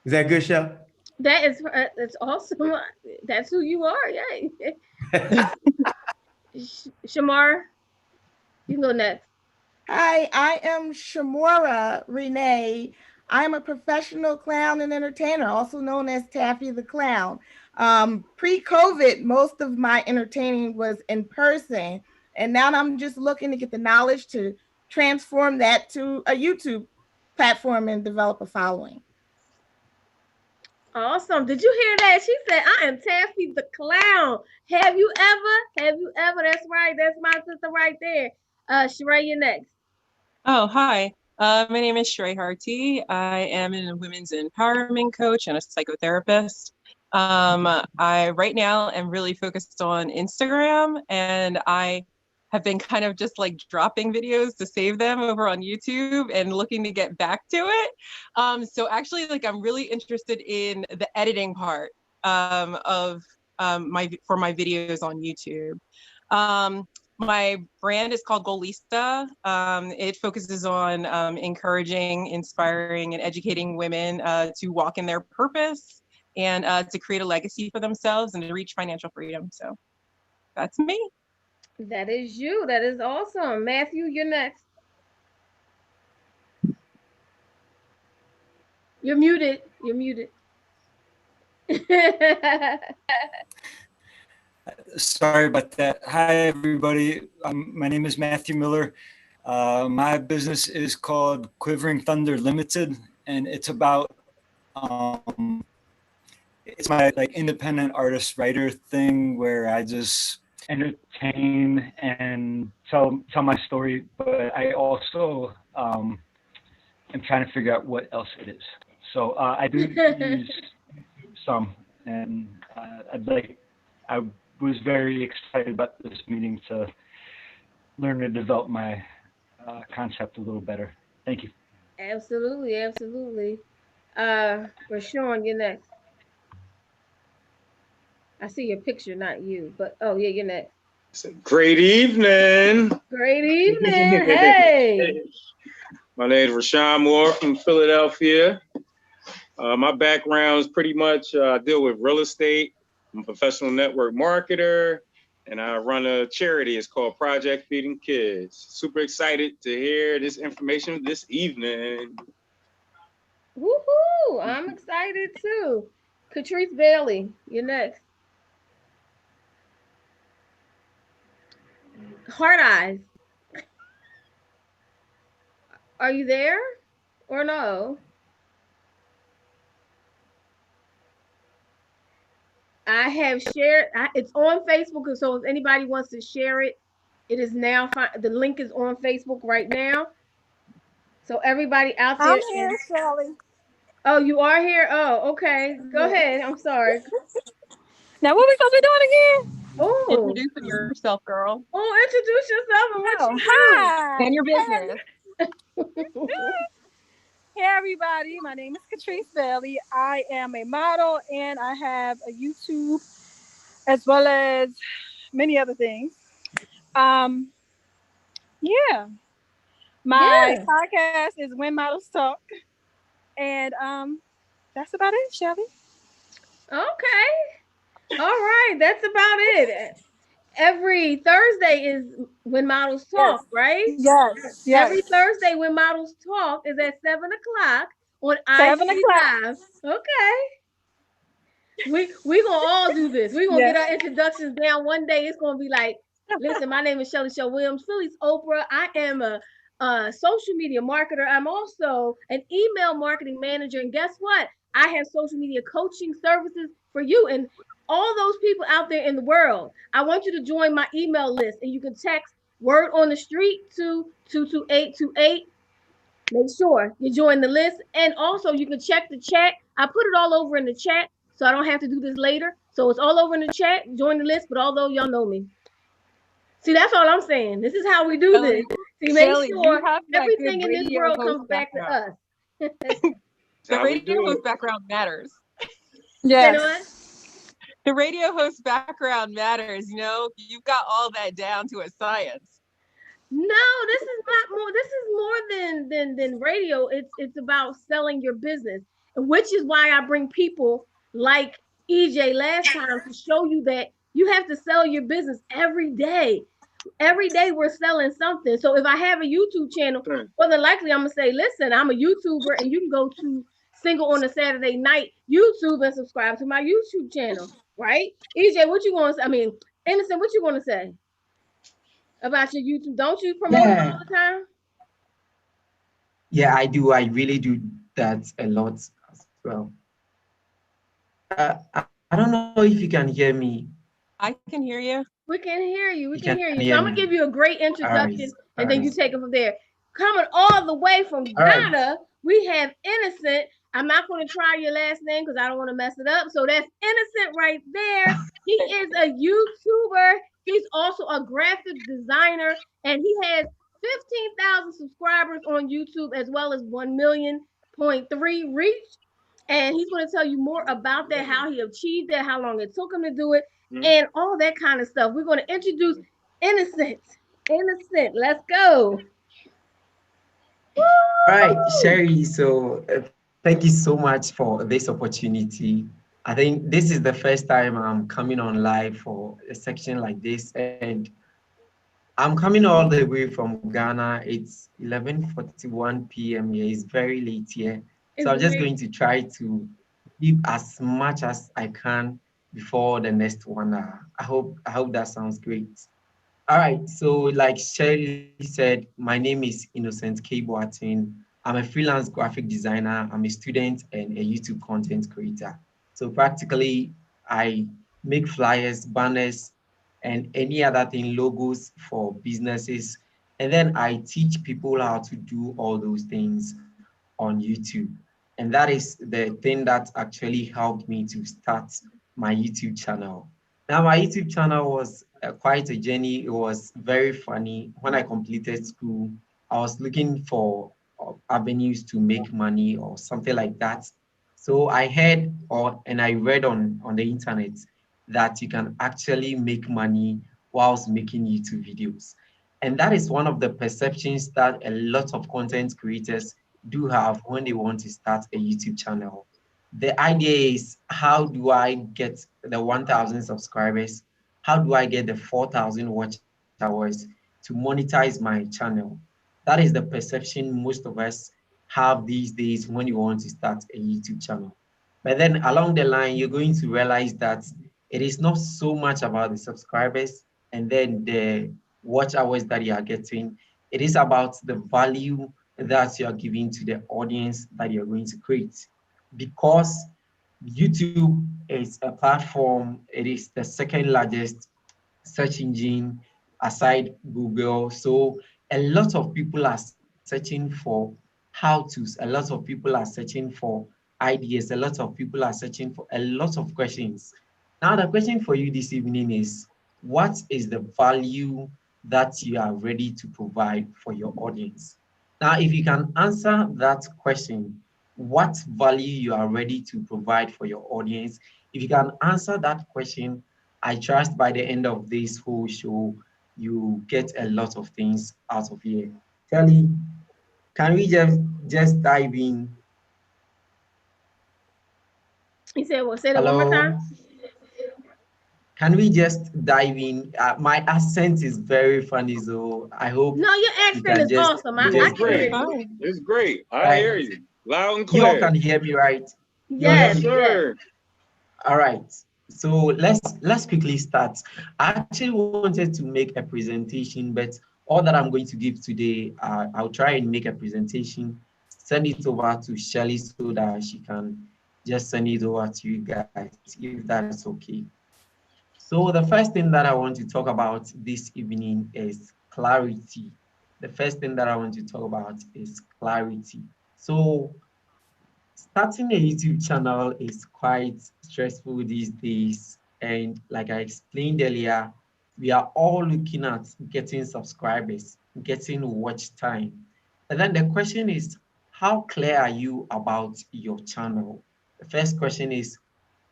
Is that good, show? That is that's awesome. That's who you are. Yeah. Shamar, you can go next. Hi, I am Shamora Renee. I'm a professional clown and entertainer, also known as Taffy the Clown. Pre-COVID, most of my entertaining was in person, and now I'm just looking to get the knowledge to transform that to a YouTube platform and develop a following. Awesome. Did you hear that? She said, I am Taffy the Clown. Have you ever? Have you ever? That's right. That's my sister right there. Sheree, you next. Oh, hi. My name is Shrey Harty. I am a women's empowerment coach and a psychotherapist. I right now am really focused on Instagram, and I have been kind of just like dropping videos to save them over on YouTube and looking to get back to it. So actually, like I'm really interested in the editing part of my videos on YouTube. My brand is called Golista. It focuses on encouraging, inspiring, and educating women to walk in their purpose and to create a legacy for themselves and to reach financial freedom. So that's me. That is you. That is awesome. Matthew, you're next. You're muted. You're muted. Sorry about that. Hi, everybody. My name is Matthew Miller. My business is called Quivering Thunder Limited, and it's about it's my like independent artist writer thing where I just entertain and tell my story, but I also am trying to figure out what else it is. So I do use some, and I was very excited about this meeting to learn to develop my concept a little better. Thank you. Absolutely, absolutely. Rashawn, you're next. I see your picture, not you, but oh yeah, you're next. Great evening. Great evening. Hey. My name is Rashawn Moore from Philadelphia. My background is pretty much I deal with real estate. I'm a professional network marketer, and I run a charity. It's called Project Feeding Kids. Super excited to hear this information this evening. Woohoo! I'm excited too. Catrice Bailey, you're next. Heart Eyes, are you there or no? I have shared. It's on Facebook, so if anybody wants to share it, it is now. The link is on Facebook right now. So everybody out there. I'm here, Shelley. Oh, you are here. Oh, okay. Go Yes. ahead. I'm sorry. Now, what we supposed to be doing again? Oh, Introducing yourself, girl, introduce yourself and what Oh, you hi. and your business. do. Hey, everybody. My name is Catrice Bailey. I am a model and I have a YouTube as well as many other things. Um, yeah. My Yeah. podcast is When Models Talk. And that's about it, Shelly. Okay. All right. That's about it. Every Thursday is when models Yes. talk, right? Yes. Every Yes. Thursday when models talk is at 7 o'clock on 7 IG o'clock. Live. Okay. We gonna all do this. We gonna get Yes. our introductions down. One day it's gonna be like, listen, my name is Shelly Show Williams, Philly's Oprah. I am a social media marketer. I'm also an email marketing manager. And guess what? I have social media coaching services for you and all those people out there in the world. I want you to join my email list, and you can text word on the street to 22828. Make sure you join the list. And also, you can check the chat. I put it all over in the chat, so I don't have to do this later. So it's all over in the chat. Join the list. But although y'all know me, see, that's all I'm saying. This is how we do this. See, make Shelly, you sure have that everything good in this radio world host comes back to background. us. The How we radio do host it. background matters. Say what? Yes. The radio host background matters. You know, you've got all that down to a science. No, this is not more. This is more than radio. It's about selling your business. which is why I bring people like EJ last time to show you that you have to sell your business every day. Every day we're selling something. So if I have a YouTube channel, more than likely I'm gonna say, listen, I'm a YouTuber, and you can go to Single on a Saturday Night YouTube and subscribe to my YouTube channel, right? EJ, what you gonna say? I mean, Innocent, what you gonna say about your YouTube? Don't you promote it all Yeah, the time? yeah, I do. I really do that a lot as well. I don't know if you can hear me. I can hear you. We can hear you. We You can can hear hear you. So I'm me. gonna give you a great All right, introduction, all and then right, you take it from there. Coming all the way from all right. Ghana, we have Innocent. I'm not going to try your last name because I don't want to mess it up. So that's Innocent right there. He is a YouTuber. He's also a graphic designer, and he has 15,000 subscribers on YouTube as well as 1,000,000.3 reach. And he's going to tell you more about that, how he achieved that, how long it took him to do it, and all that kind of stuff. We're going to introduce Innocent. Innocent, let's go. All right, Woo! Sherry. So thank you so much for this opportunity. I think this is the first time I'm coming on live for a section like this, and I'm coming all the way from Ghana. It's 11:41 p.m. here. It's very late here. So I'm It's just going late. to try to give as much as I can before the next 1 hour. I hope that sounds great. All right. So like Sherry said, my name is Innocent K. Boateng. I'm a freelance graphic designer. I'm a student and a YouTube content creator. So practically, I make flyers, banners, and any other thing, logos for businesses. And then I teach people how to do all those things on YouTube. And that is the thing that actually helped me to start my YouTube channel. Now, my YouTube channel was quite a journey. It was very funny. When I completed school, I was looking for avenues to make money or something like that. So I heard and I read on the internet that you can actually make money whilst making YouTube videos. And that is one of the perceptions that a lot of content creators do have when they want to start a YouTube channel. The idea is, how do I get the 1,000 subscribers? How do I get the 4,000 watch hours to monetize my channel? That is the perception most of us have these days when you want to start a YouTube channel. But then along the line, you're going to realize that it is not so much about the subscribers and then the watch hours that you are getting. It is about the value that you are giving to the audience that you're going to create. Because YouTube is a platform, it is the second largest search engine aside Google. So a lot of people are searching for how-tos, a lot of people are searching for ideas, a lot of people are searching for a lot of questions. Now, the question for you this evening is, what is the value that you are ready to provide for your audience? Now, if you can answer that question, what value you are ready to provide for your audience, if you can answer that question, I trust by the end of this whole show, you get a lot of things out of here. Charlie, can we just dive in? He said, well, say that one more time. Hello? Can we just dive in? My accent is very funny, so I hope No, your you accent can is just awesome. you I It's just can get hear great. it. you. Fine. It's great. I Right? hear you loud and You all clear. can hear me, right? You all hear Yes, Yes, me? yes. sir. All right. So let's quickly start. I actually wanted to make a presentation, but all that I'm going to give today, I'll try and make a presentation, send it over to Shelly so that she can just send it over to you guys, if that is okay. So the first thing that I want to talk about this evening is clarity. The first thing that I want to talk about is clarity. So starting a YouTube channel is quite stressful these days. And like I explained earlier, we are all looking at getting subscribers, getting watch time. And then the question is, how clear are you about your channel? The first question is,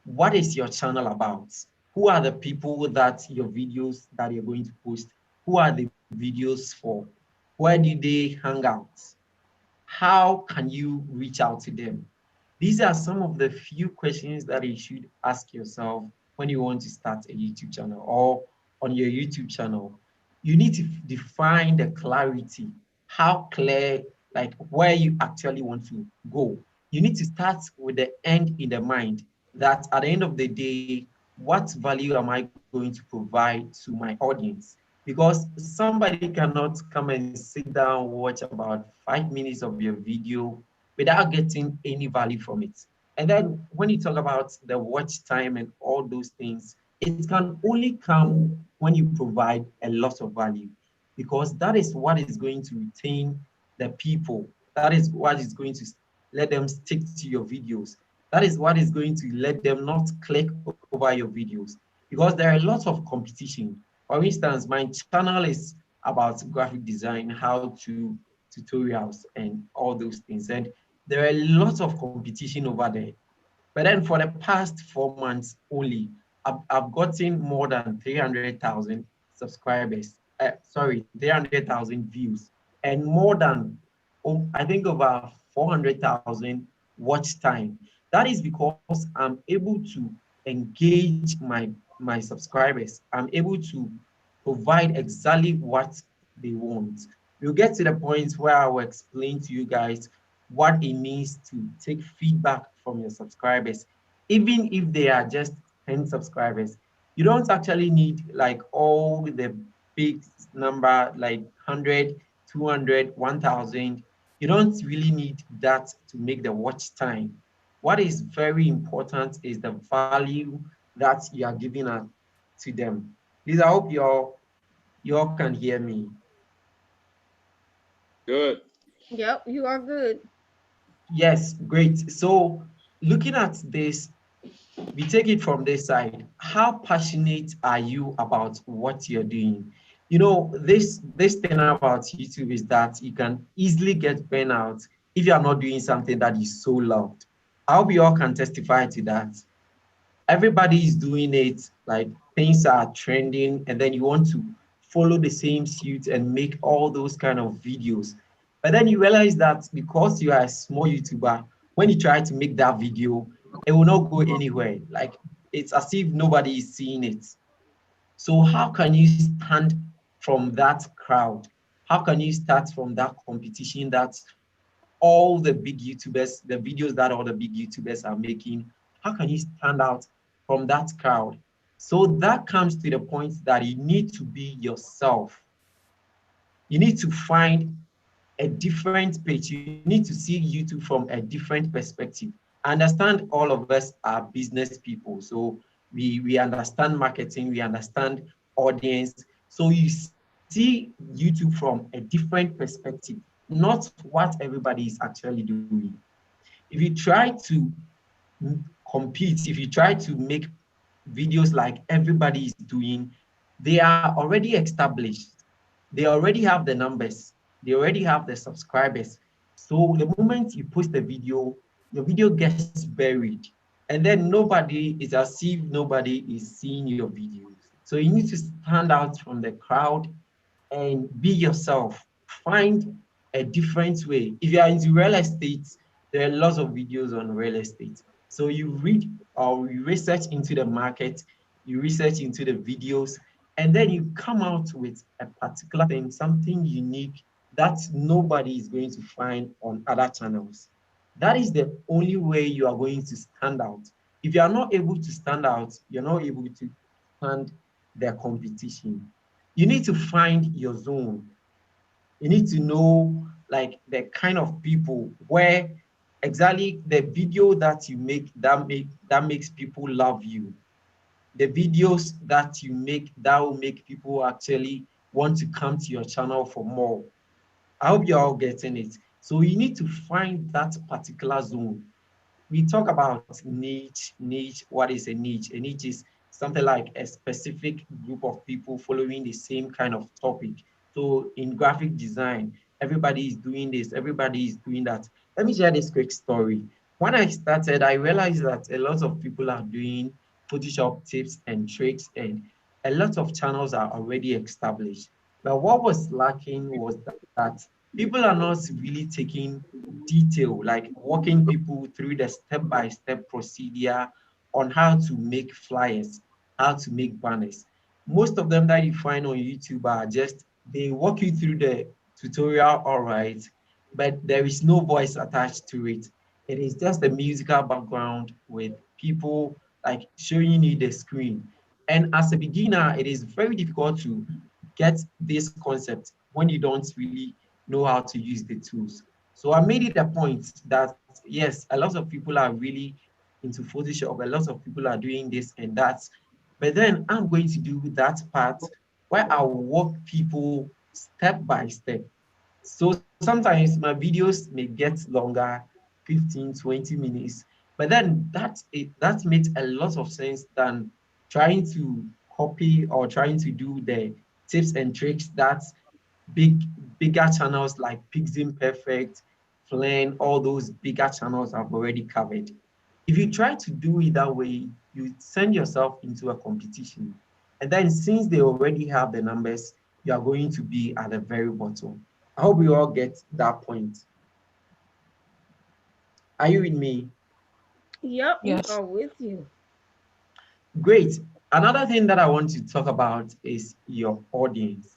what is your channel about? Who are the people that your videos that you're going to post? Who are the videos for? Where do they hang out? How can you reach out to them? These are some of the few questions that you should ask yourself when you want to start a YouTube channel or on your YouTube channel. You need to define the clarity, how clear, like where you actually want to go. You need to start with the end in the mind, that at the end of the day, what value am I going to provide to my audience? Because somebody cannot come and sit down, watch about 5 minutes of your video without getting any value from it. And then when you talk about the watch time and all those things, it can only come when you provide a lot of value, because that is what is going to retain the people. That is what is going to let them stick to your videos. That is what is going to let them not click over your videos, because there are lots of competition. For instance, my channel is about graphic design, how to tutorials and all those things. And there are lots of competition over there. But then for the past 4 months only, I've gotten more than 300,000 subscribers. Sorry, 300,000 views, and more than, I think, over 400,000 watch time. That is because I'm able to engage my subscribers. I'm able to provide exactly what they want. We'll get to the point where I will explain to you guys what it means to take feedback from your subscribers, even if they are just 10 subscribers. You don't actually need like all the big number, like 100, 200, 1,000. You don't really need that to make the watch time. What is very important is the value that you are giving to them. Please, I hope you all can hear me. Good. Yep, you are good. Yes, great. So looking at this, we take it from this side. How passionate are you about what you're doing? You know, this thing about YouTube is that you can easily get burnout if you are not doing something that is so loved. I hope you all can testify to that. Everybody is doing it, like things are trending, and then you want to follow the same suit and make all those kind of videos. But then you realize that because you are a small YouTuber, when you try to make that video, it will not go anywhere. Like it's as if nobody is seeing it. So how can you stand from that crowd? How can you start from that competition that all the big YouTubers, the videos that all the big YouTubers are making? How can you stand out from that crowd? So that comes to the point that you need to be yourself. You need to find a different page. You need to see YouTube from a different perspective. I understand all of us are business people, so we understand marketing, we understand audience. So you see YouTube from a different perspective, not what everybody is actually doing. If you try to compete, if you try to make videos like everybody is doing, they are already established. They already have the numbers. They already have the subscribers. So the moment you post a video, your video gets buried. And then nobody, is as if nobody is seeing your videos. So you need to stand out from the crowd and be yourself. Find a different way. If you are into real estate, there are lots of videos on real estate. So you read or you research into the market, you research into the videos, and then you come out with a particular thing, something unique that nobody is going to find on other channels. That is the only way you are going to stand out. If you are not able to stand out, you're not able to stand the competition. You need to find your zone. You need to know like the kind of people where exactly the video that you make that makes people love you. The videos that you make that will make people actually want to come to your channel for more. I hope you're all getting it. So you need to find that particular zone. We talk about niche. What is a niche? A niche is something like a specific group of people following the same kind of topic. So in graphic design, everybody is doing this, everybody is doing that. Let me share this quick story. When I started, I realized that a lot of people are doing Photoshop tips and tricks, and a lot of channels are already established. But what was lacking was that People are not really taking detail, like walking people through the step-by-step procedure on how to make flyers, how to make banners. Most of them that you find on YouTube are just, they walk you through the tutorial, all right, but there is no voice attached to it. It is just a musical background with people like showing you the screen. And as a beginner, it is very difficult to get this concept when you don't really know how to use the tools. So I made it a point that yes, a lot of people are really into Photoshop, a lot of people are doing this and that. But then I'm going to do that part where I walk people step by step. So sometimes my videos may get longer, 15, 20 minutes, but then that makes a lot of sense than trying to copy or trying to do the tips and tricks that big bigger channels like Pixim Perfect, Flan, all those bigger channels have already covered. If you try to do it that way, you send yourself into a competition. And then since they already have the numbers, you are going to be at the very bottom. I hope we all get that point. Are you with me? Yep, we Yes. are with you. Great. Another thing that I want to talk about is your audience.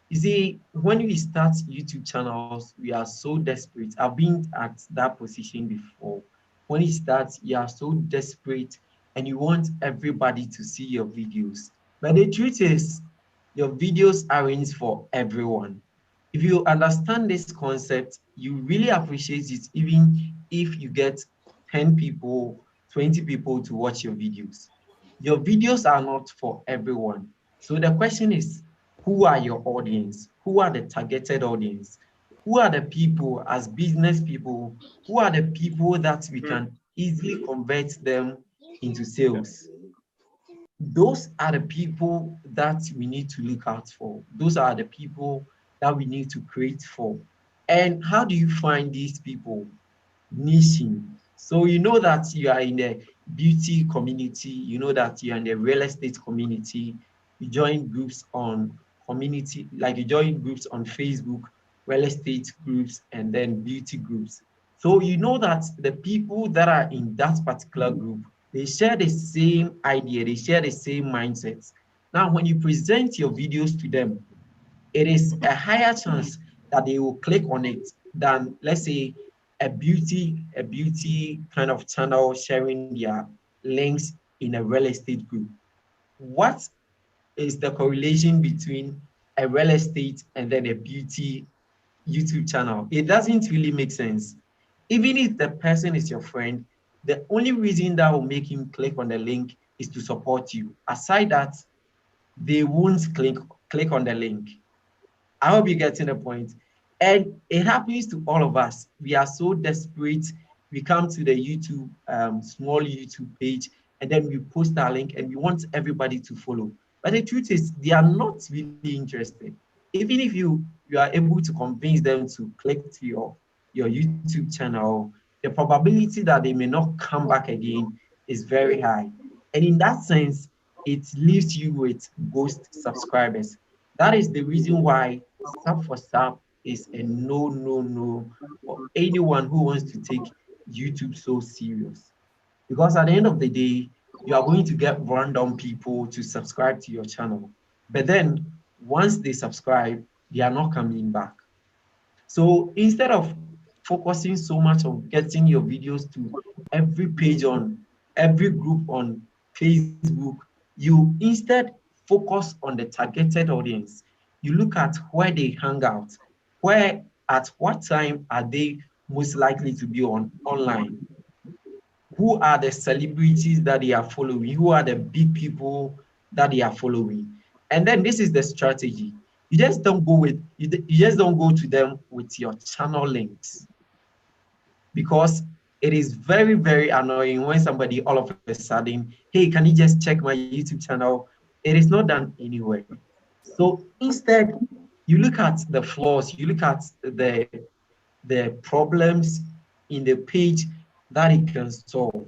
You see, when we start YouTube channels, we are so desperate. I've been at that position before. When you start, you are so desperate and you want everybody to see your videos. But the truth is, your videos aren't for everyone. If you understand this concept, you really appreciate it, even if you get 10 people, 20 people to watch your videos. Your videos are not for everyone. So the question is, who are your audience? Who are the targeted audience? Who are the people as business people? Who are the people that we can easily convert them into sales? Those are the people that we need to look out for. Those are the people that we need to create for. And how do you find these people? Niching. So you know that you are in the beauty community, you know that you are in the real estate community, you join groups on community, like you join groups on Facebook, real estate groups, and then beauty groups. So you know that the people that are in that particular group, they share the same idea, they share the same mindsets. Now, when you present your videos to them, it is a higher chance that they will click on it than, let's say, a beauty kind of channel sharing their links in a real estate group. What is the correlation between a real estate and then a beauty YouTube channel? It doesn't really make sense. Even if the person is your friend, the only reason that will make him click on the link is to support you. Aside that, they won't click on the link. I hope you're getting the point. And it happens to all of us. We are so desperate. We come to the YouTube, small YouTube page, and then we post our link and we want everybody to follow. But the truth is, they are not really interested. Even if you are able to convince them to click to your YouTube channel, the probability that they may not come back again is very high. And in that sense, it leaves you with ghost subscribers. That is the reason why sub for sub is a no, no, no for anyone who wants to take YouTube so serious. Because at the end of the day, you are going to get random people to subscribe to your channel. But then once they subscribe, they are not coming back. So instead of focusing so much on getting your videos to every page on every group on Facebook, you instead focus on the targeted audience. You look at where they hang out, where at what time are they most likely to be online, who are the celebrities that they are following, who are the big people that they are following. And then this is the strategy. You just don't go to them with your channel links, because it is very, very annoying when somebody all of a sudden, hey, can you just check my YouTube channel? It is not done anywhere. So instead, you look at the flaws, you look at the problems in the page that it can solve.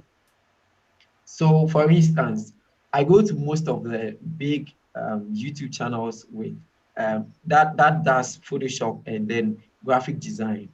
So for instance, I go to most of the big YouTube channels with that does Photoshop and then graphic design.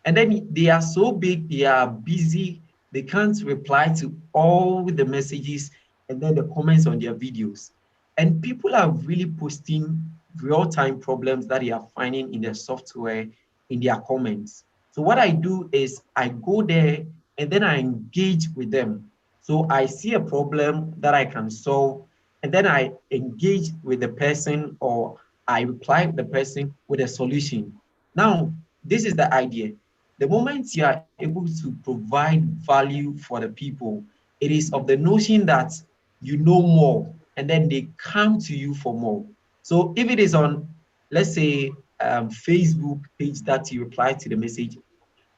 And then they are so big, they are busy, they can't reply to all the messages and then the comments on their videos. And people are really posting real-time problems that they are finding in their software in their comments. So what I do is I go there and then I engage with them. So I see a problem that I can solve, and then I engage with the person or I reply to the person with a solution. Now, this is the idea. The moment you are able to provide value for the people, it is of the notion that you know more and then they come to you for more. So if it is on, let's say, Facebook page that you reply to the message,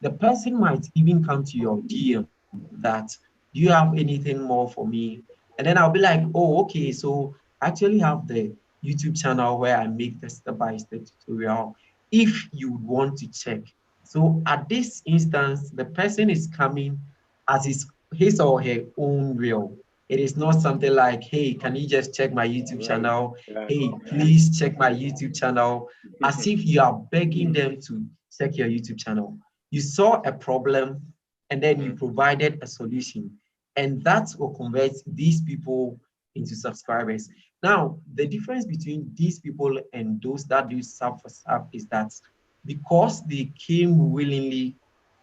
the person might even come to your DM that, do you have anything more for me? And then I'll be like, oh, okay, so I actually have the YouTube channel where I make the step-by-step tutorial if you want to check. So at this instance, the person is coming as his or her own real. It is not something like, hey, can you just check my YouTube Right. channel? Right. Hey, please check my YouTube channel. As if you are begging them to check your YouTube channel. You saw a problem and then you provided a solution. And that will convert these people into subscribers. Now, the difference between these people and those that do sub for sub is that because they came willingly,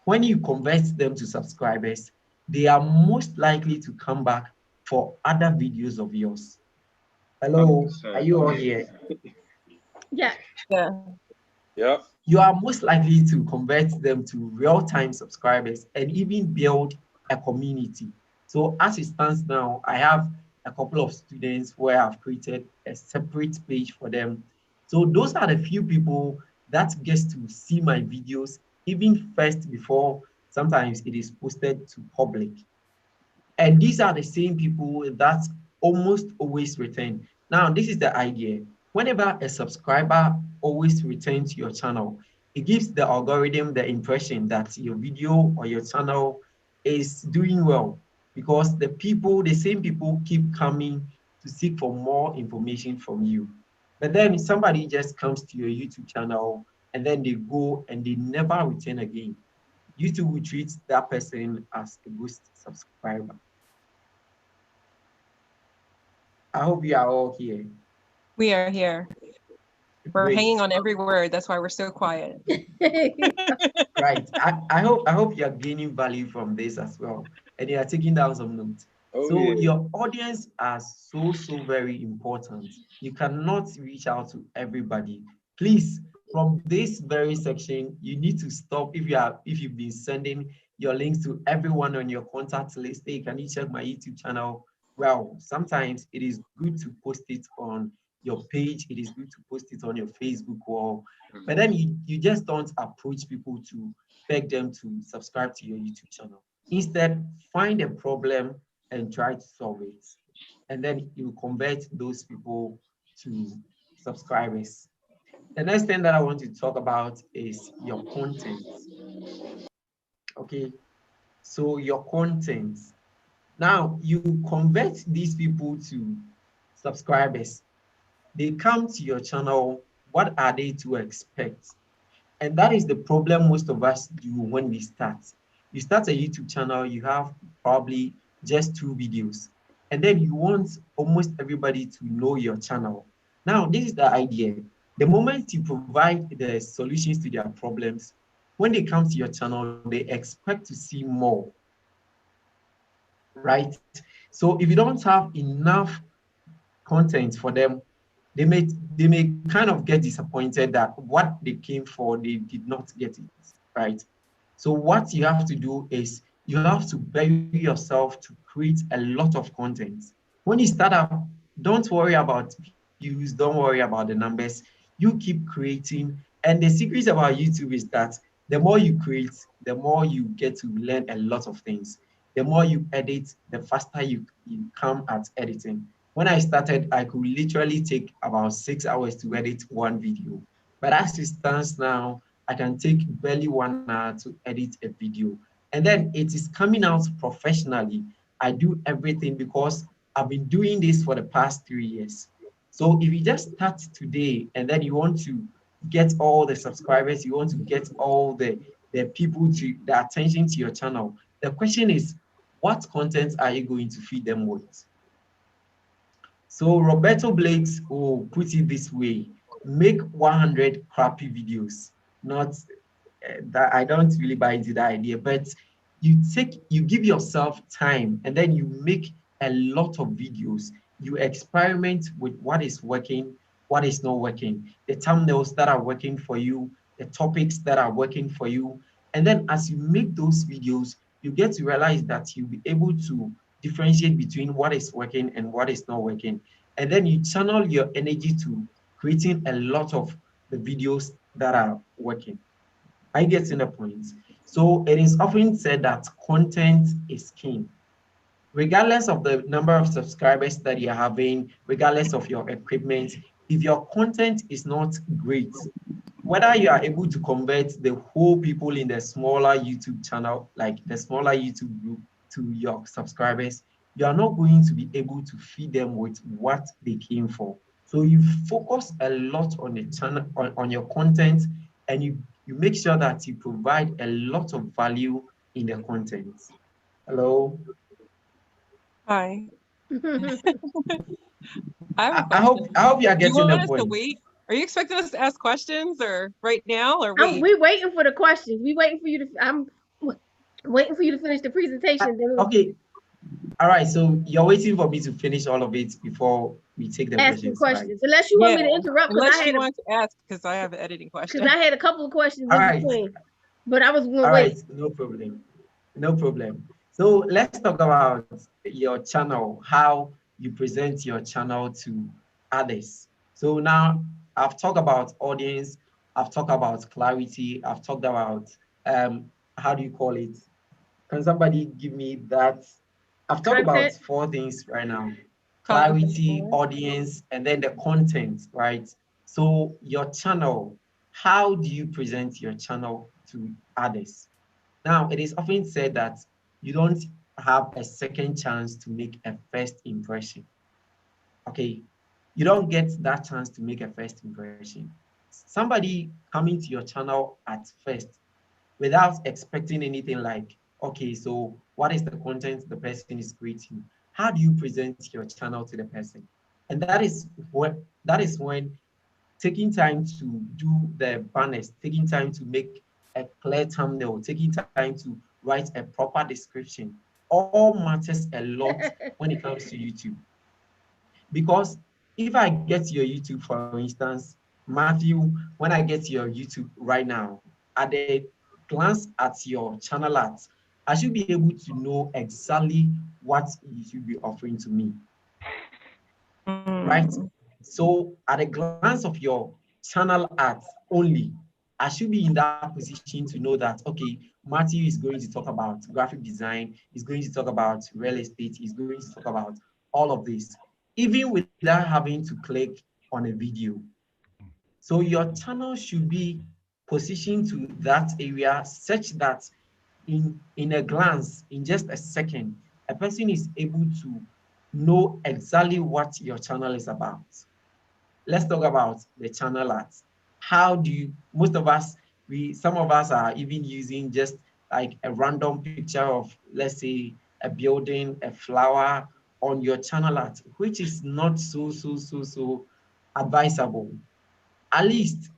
when you convert them to subscribers, they are most likely to come back for other videos of yours. Hello, are 100%. you all here? Yes. Yeah. Yep. You are most likely to convert them to real-time subscribers and even build a community. So as it stands now, I have a couple of students where I've created a separate page for them. So those are the few people that gets to see my videos even first before sometimes it is posted to public. And these are the same people that almost always return. Now, this is the idea. Whenever a subscriber always returns to your channel, it gives the algorithm the impression that your video or your channel is doing well because the same people keep coming to seek for more information from you. But then somebody just comes to your YouTube channel and then they go and they never return again. YouTube will treat that person as a ghost subscriber. I hope you are all here. We are here. We're Great. hanging on every word. That's why we're so quiet. Right. I hope you're gaining value from this as well. And you are taking down some notes. Oh So yeah. your audience are so very important. You cannot reach out to everybody. Please, from this very section, you need to stop if you've been sending your links to everyone on your contact list. Hey, can you check my YouTube channel? Well, sometimes it is good to post it on your page. It is good to post it on your Facebook wall. But then you just don't approach people to beg them to subscribe to your YouTube channel. Instead, find a problem and try to solve it. And then you convert those people to subscribers. The next thing that I want to talk about is your content. Okay, so your content. Now you convert these people to subscribers. They come to your channel. What are they to expect? And that is the problem most of us do when we start. You start a YouTube channel, you have probably just 2 videos, and then you want almost everybody to know your channel. Now, this is the idea. The moment you provide the solutions to their problems, when they come to your channel, they expect to see more, right? So if you don't have enough content for them, they may kind of get disappointed that what they came for, they did not get it, right? So what you have to do is you have to bury yourself to create a lot of content. When you start up, don't worry about views, don't worry about the numbers. You keep creating. And the secret about YouTube is that the more you create, the more you get to learn a lot of things. The more you edit, the faster you come at editing. When I started, I could literally take about 6 hours to edit one video. But as it stands now, I can take barely 1 hour to edit a video. And then it is coming out professionally. I do everything because I've been doing this for the past 3 years. So if you just start today and then you want to get all the subscribers, you want to get all the people to the attention to your channel. The question is, what content are you going to feed them with? So Roberto Blakes will put it this way: make 100 crappy videos. Not that I don't really buy into that idea, but you give yourself time and then you make a lot of videos. You experiment with what is working, what is not working, the thumbnails that are working for you, the topics that are working for you. And then as you make those videos, you get to realize that you'll be able to differentiate between what is working and what is not working. And then you channel your energy to creating a lot of the videos that are working. I get in the point. So it is often said that content is king. Regardless of the number of subscribers that you're having, regardless of your equipment, if your content is not great, whether you are able to convert the whole people in the smaller YouTube channel, like the smaller YouTube group, to your subscribers, you are not going to be able to feed them with what they came for. So you focus a lot on the channel, on your content, and you make sure that you provide a lot of value in the content. Hello. Hi. I have a I hope question. I hope you are Do you getting want the us to point. wait? Are you expecting us to ask questions or right now or wait? We waiting for the questions. We waiting for you to. I'm waiting for you to finish the presentation. Then we'll Okay. All right. So you're waiting for me to finish all of it before we take the ask some questions, right? questions. Unless you want Yeah. me to interrupt, Unless you want to ask, because I have an editing because question. I had a couple of questions All in right. between, but I was gonna All wait. right. No problem. No problem. So let's talk about your channel, how you present your channel to others. So now I've talked about audience, I've talked about clarity, I've talked about how do you call it? Can somebody give me that? I've talked about Content. 4 things right now: clarity, Content. audience, and then the content, right? So your channel, how do you present your channel to others? Now, it is often said that you don't have a second chance to make a first impression. Okay, you don't get that chance to make a first impression. Somebody coming to your channel at first without expecting anything like, okay, so what is the content the person is creating? How do you present your channel to the person? And that is when taking time to do the banners, taking time to make a clear thumbnail, taking time to write a proper description, all matters a lot when it comes to YouTube. Because if I get your YouTube, for instance, Matthew, when I get your YouTube right now, at the glance at your channel art, I should be able to know exactly what you should be offering to me, right? Mm. So at a glance of your channel art only, I should be in that position to know that, okay, Matthew is going to talk about graphic design, he's going to talk about real estate, he's going to talk about all of this, even without having to click on a video. So your channel should be positioned to that area such that in a glance, in just a second, a person is able to know exactly what your channel is about. Let's talk about the channel art. How do you, most of us, some of us are even using just like a random picture of, let's say, a building, a flower on your channel art, which is not so advisable. At least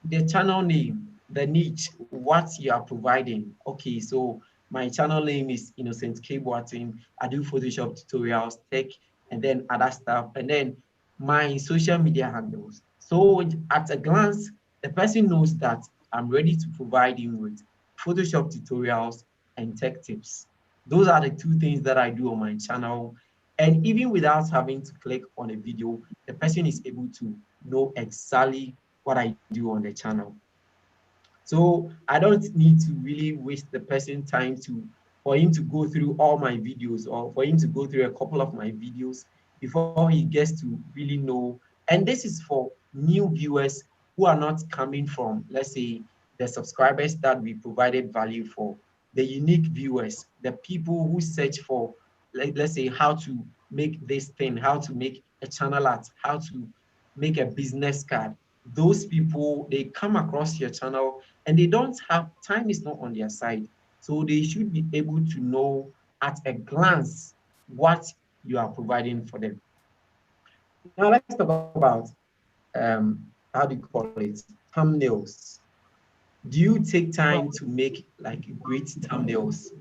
the channel name, the niche, what you are providing. Okay, so my channel name is Innocent K. Boateng. I do Photoshop tutorials, tech, and then other stuff, and then my social media handles. So at a glance, the person knows that I'm ready to provide him with Photoshop tutorials and tech tips. Those are the 2 things that I do on my channel. And even without having to click on a video, the person is able to know exactly what I do on the channel. So I don't need to really waste the person time for him to go through all my videos or for him to go through a couple of my videos before he gets to really know. And this is for new viewers who are not coming from, let's say, the subscribers that we provided value for, the unique viewers, the people who search for, like, let's say, how to make this thing, how to make a channel art, how to make a business card. those people, they come across your channel and they don't have, time is not on their side. So they should be able to know at a glance what you are providing for them. Now let's talk about how do you call it? Thumbnails. Do you take time to make like great thumbnails?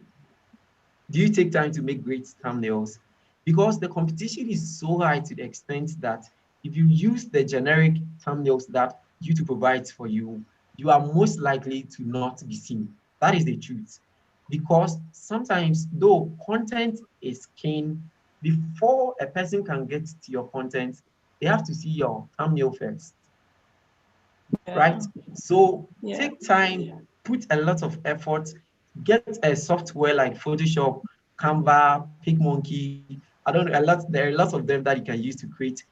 Do you take time to make great thumbnails? Because the competition is so high to the extent that if you use the generic thumbnails that YouTube provides for you are most likely to not be seen. That is the truth. Because sometimes, though content is king, before a person can get to your content, they have to see your thumbnail first, right? Yeah. So Yeah. take time, put a lot of effort, get a software like Photoshop, Canva, PicMonkey. I don't know, there are lots of them that you can use to create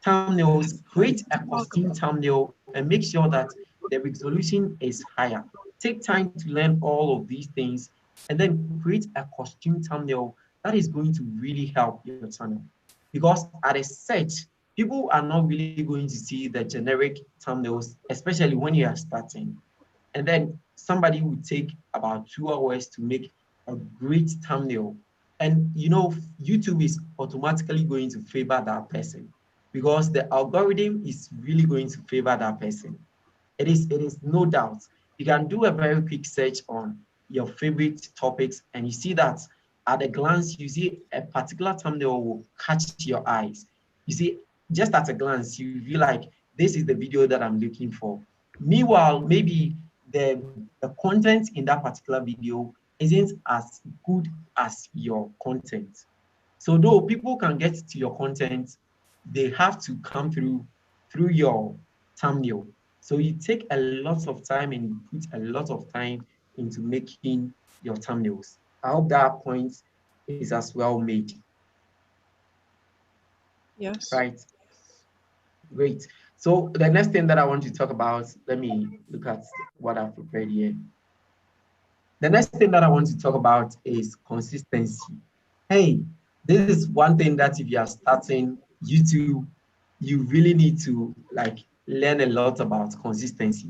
thumbnails, create a costume thumbnail, and make sure that the resolution is higher. Take time to learn all of these things, and then create a costume thumbnail that is going to really help your channel. Because at a search, people are not really going to see the generic thumbnails, especially when you are starting. And then somebody would take about 2 hours to make a great thumbnail. And YouTube is automatically going to favor that person because the algorithm is really going to favor that person. It is no doubt. You can do a very quick search on your favorite topics and you see that at a glance, you see a particular thumbnail will catch your eyes. You see, just at a glance, you feel like this is the video that I'm looking for. Meanwhile, maybe the content in that particular video isn't as good as your content. So though people can get to your content, they have to come through your thumbnail. So you take a lot of time and you put a lot of time into making your thumbnails. I hope that point is as well made. Yes. Right. Great. So the next thing that I want to talk about, let me look at what I've prepared here. The next thing that I want to talk about is consistency. Hey, this is one thing that if you are starting YouTube, you really need to like learn a lot about consistency.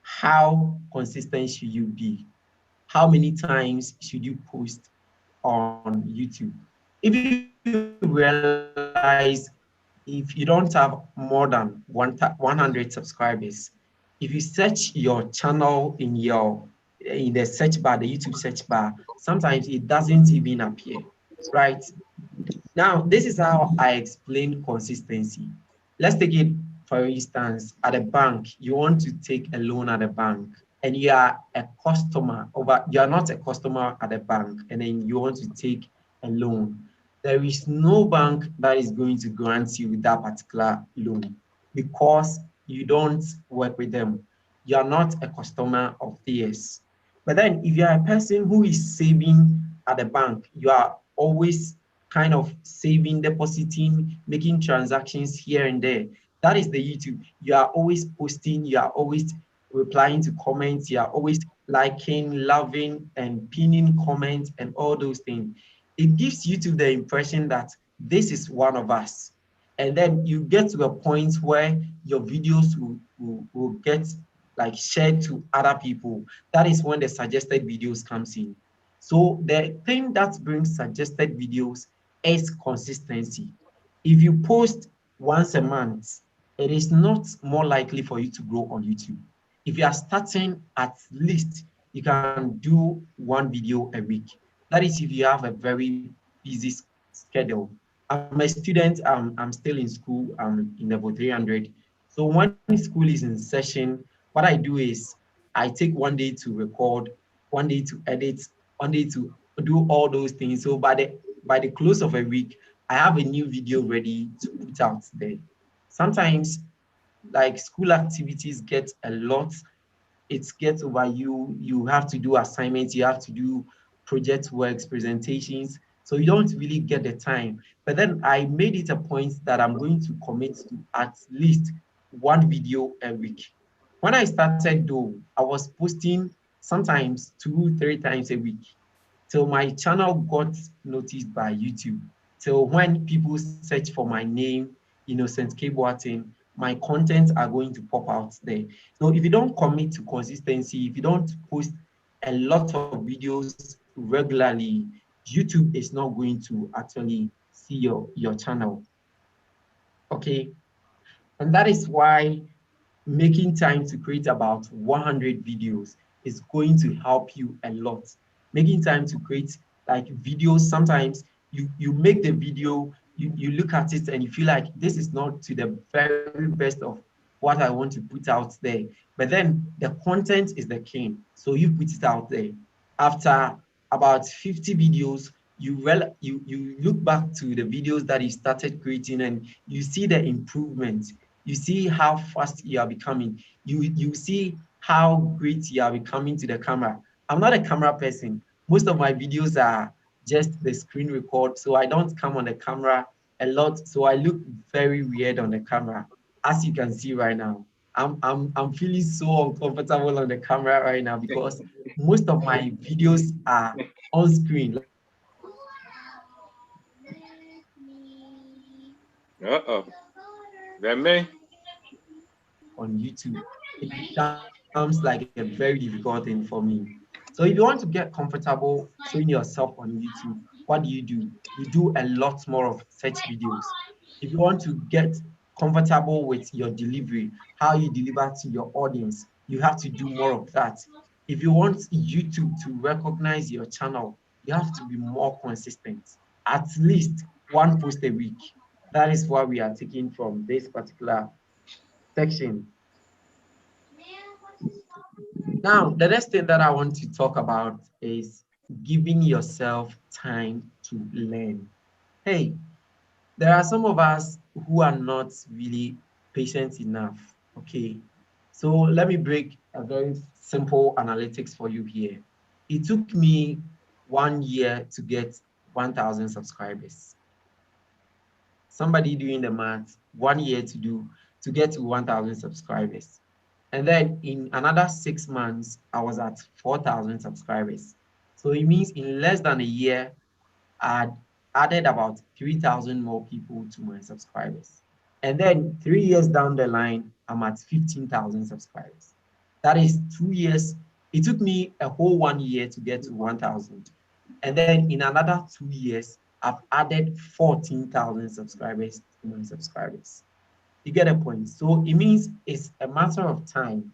How consistent should you be? How many times should you post on YouTube? If you realize if you don't have more than 100 subscribers, if you search your channel in the search bar, the YouTube search bar, sometimes it doesn't even appear, right? Now, this is how I explain consistency. Let's take it, for instance, at a bank. You want to take a loan at a bank and you are a customer over, you are not a customer at a bank, and then you want to take a loan. There is no bank that is going to grant you that particular loan because you don't work with them. You are not a customer of theirs. But then if you are a person who is saving at the bank, you are always kind of saving, depositing, making transactions here and there. That is the YouTube. You are always posting, you are always replying to comments, you are always liking, loving, and pinning comments and all those things. It gives YouTube the impression that this is one of us. And then you get to a point where your videos will get like shared to other people. That is when the suggested videos comes in. So the thing that brings suggested videos is consistency. If you post once a month, it is not more likely for you to grow on YouTube. If you are starting, at least you can do one video a week. That is if you have a very busy schedule. I'm a student, I'm still in school, I'm in level 300. So when school is in session, what I do is I take one day to record, one day to edit, one day to do all those things. So by the close of a week, I have a new video ready to put out there. Sometimes like school activities get a lot, it gets over you. You have to do assignments, you have to do project works, presentations. So you don't really get the time. But then I made it a point that I'm going to commit to at least one video a week. When I started though, I was posting sometimes 2, 3 times a week till my channel got noticed by YouTube. Till when people search for my name, Innocent K. Boateng, my contents are going to pop out there. So if you don't commit to consistency, if you don't post a lot of videos regularly, YouTube is not going to actually see your channel. Okay. And that is why making time to create about 100 videos is going to help you a lot. Making time to create like videos, sometimes you make the video, you look at it and you feel like this is not to the very best of what I want to put out there. But then the content is the king. So you put it out there. After about 50 videos, you look back to the videos that you started creating and you see the improvement. You see how fast you are becoming. You see how great you are becoming to the camera. I'm not a camera person. Most of my videos are just the screen record, so I don't come on the camera a lot. So I look very weird on the camera, as you can see right now. I'm feeling so uncomfortable on the camera right now because most of my videos are on screen, like I'm talking to myself Uh-oh. That me? on YouTube. It becomes like a very difficult thing for me. So if you want to get comfortable showing yourself on YouTube, what do? You do a lot more of such videos. If you want to get comfortable with your delivery, how you deliver to your audience, you have to do more of that. If you want YouTube to recognize your channel, you have to be more consistent, at least one post a week. That is what we are taking from this particular section. Now, the next thing that I want to talk about is giving yourself time to learn. Hey, there are some of us who are not really patient enough. Okay, so let me break a very simple analytics for you here. It took me 1 year to get 1,000 subscribers. Somebody doing the math, 1 year to get to 1,000 subscribers. And then in another 6 months, I was at 4,000 subscribers. So it means in less than a year, I added about 3,000 more people to my subscribers. And then 3 years down the line, I'm at 15,000 subscribers. That is 2 years. It took me a whole 1 year to get to 1,000. And then in another 2 years, I've added 14,000 subscribers to my subscribers. You get a point. So it means it's a matter of time.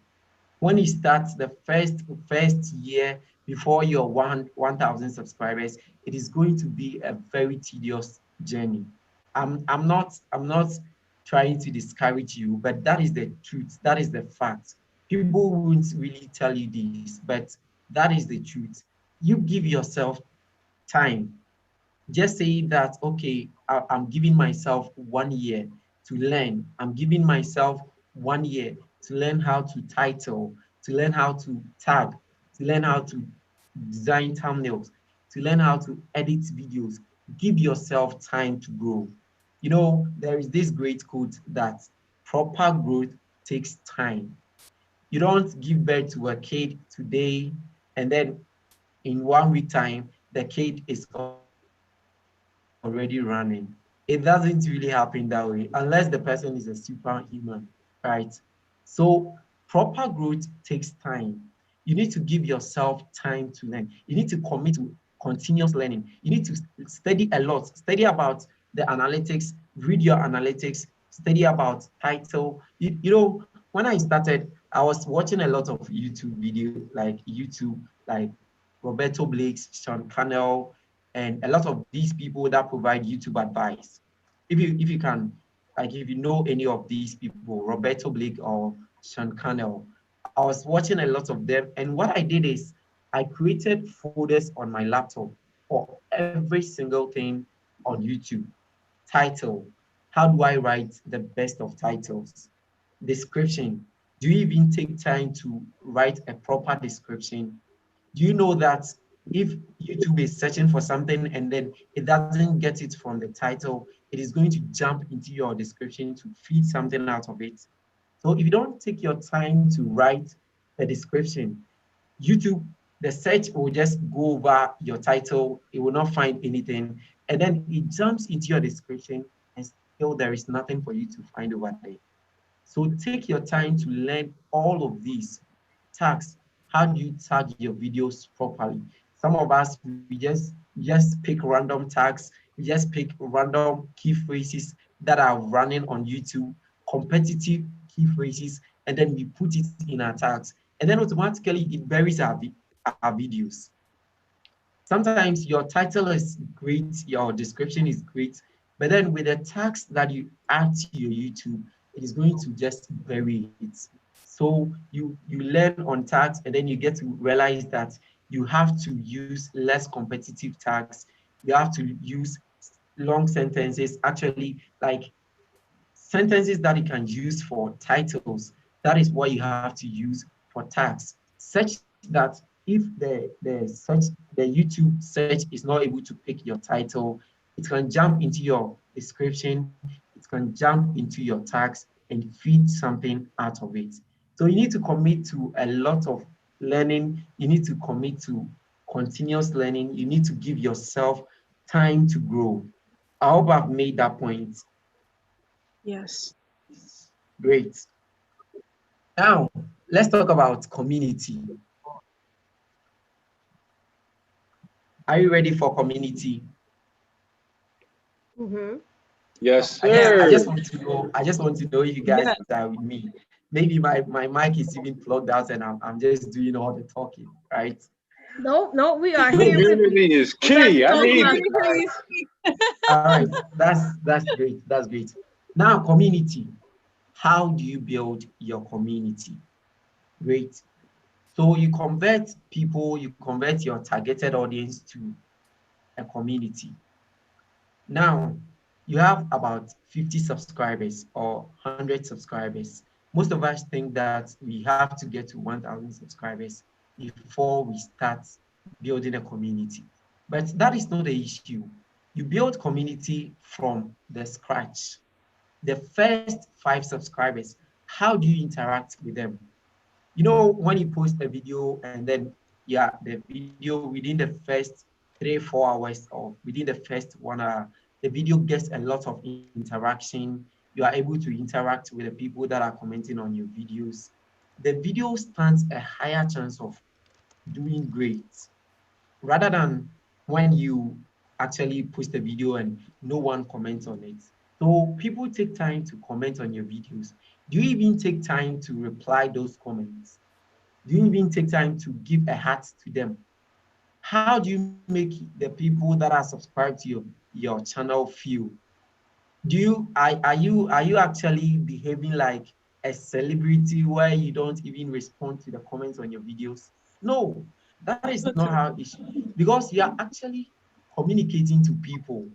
When you start the first year before your 1,000 subscribers, it is going to be a very tedious journey. I'm not trying to discourage you, but that is the truth. That is the fact. People won't really tell you this, but that is the truth. You give yourself time. Just say that, okay, I'm giving myself 1 year to learn. I'm giving myself 1 year to learn how to title, to learn how to tag, to learn how to design thumbnails, to learn how to edit videos. Give yourself time to grow. You know, there is this great quote that proper growth takes time. You don't give birth to a kid today and then in 1 week time, the kid is already running. It doesn't really happen that way unless the person is a superhuman, right? So proper growth takes time. You need to give yourself time to learn. You need to commit to continuous learning. You need to study a lot, study about the analytics, read your analytics, study about title. You know, when I started, I was watching a lot of YouTube video, like YouTube, like Roberto Blake's, Sean Cannell, and a lot of these people that provide YouTube advice. If you can, like if you know any of these people, Roberto Blake or Sean Cannell, I was watching a lot of them. And what I did is I created folders on my laptop for every single thing on YouTube. Title, how do I write the best of titles? Description, do you even take time to write a proper description? Do you know that if YouTube is searching for something and then it doesn't get it from the title, it is going to jump into your description to feed something out of it? So if you don't take your time to write the description, YouTube, the search will just go over your title, it will not find anything, and then it jumps into your description and still there is nothing for you to find over there. So take your time to learn all of these tags. How do you tag your videos properly? Some of us, we just pick random tags, we just pick random key phrases that are running on YouTube, competitive key phrases, and then we put it in our tags. And then automatically it buries our videos. Sometimes your title is great, your description is great, but then with the tags that you add to your YouTube, it is going to just bury it. So you learn on tags, and then you get to realize that you have to use less competitive tags. You have to use long sentences, actually, like sentences that you can use for titles. That is what you have to use for tags, such that if the YouTube search is not able to pick your title, it can jump into your description, it can jump into your tags and feed something out of it. So you need to commit to a lot of learning. You need to commit to continuous learning. You need to give yourself time to grow. I hope I've made that point. Yes. Great. Now, let's talk about community. Are you ready for community? Mm-hmm. Yes, I sir. just want to know. I just want to know if you guys Yeah. are with me. Maybe my mic is even plugged out and I'm just doing all the talking, right? No, no, we are here with you. Community is We like key. to I talk need about it. the All right. All right. That's great. That's great. Now, community. How do you build your community? Great. So you convert people, you convert your targeted audience to a community. Now, you have about 50 subscribers or 100 subscribers. Most of us think that we have to get to 1,000 subscribers before we start building a community. But that is not the issue. You build community from the scratch. The first 5 subscribers, how do you interact with them? You know, when you post a video and then, yeah, the video within the first 3 4 hours or within the first 1 hour, the video gets a lot of interaction. You are able to interact with the people that are commenting on your videos. The video stands a higher chance of doing great rather than when you actually post a video and no one comments on it. So people take time to comment on your videos. Do you even take time to reply those comments? Do you even take time to give a heart to them? How do you make the people that are subscribed to your channel feel? Are you actually behaving like a celebrity where you don't even respond to the comments on your videos? No, that is not how it should, because you are actually communicating to people.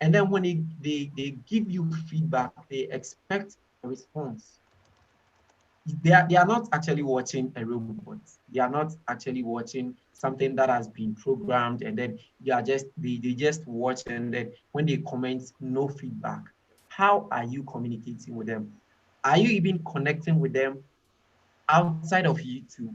And then when they give you feedback, they expect a response. They are not actually watching a robot. They are not actually watching something that has been programmed, and then they just watch, and then when they comment, no feedback. How are you communicating with them? Are you even connecting with them outside of YouTube?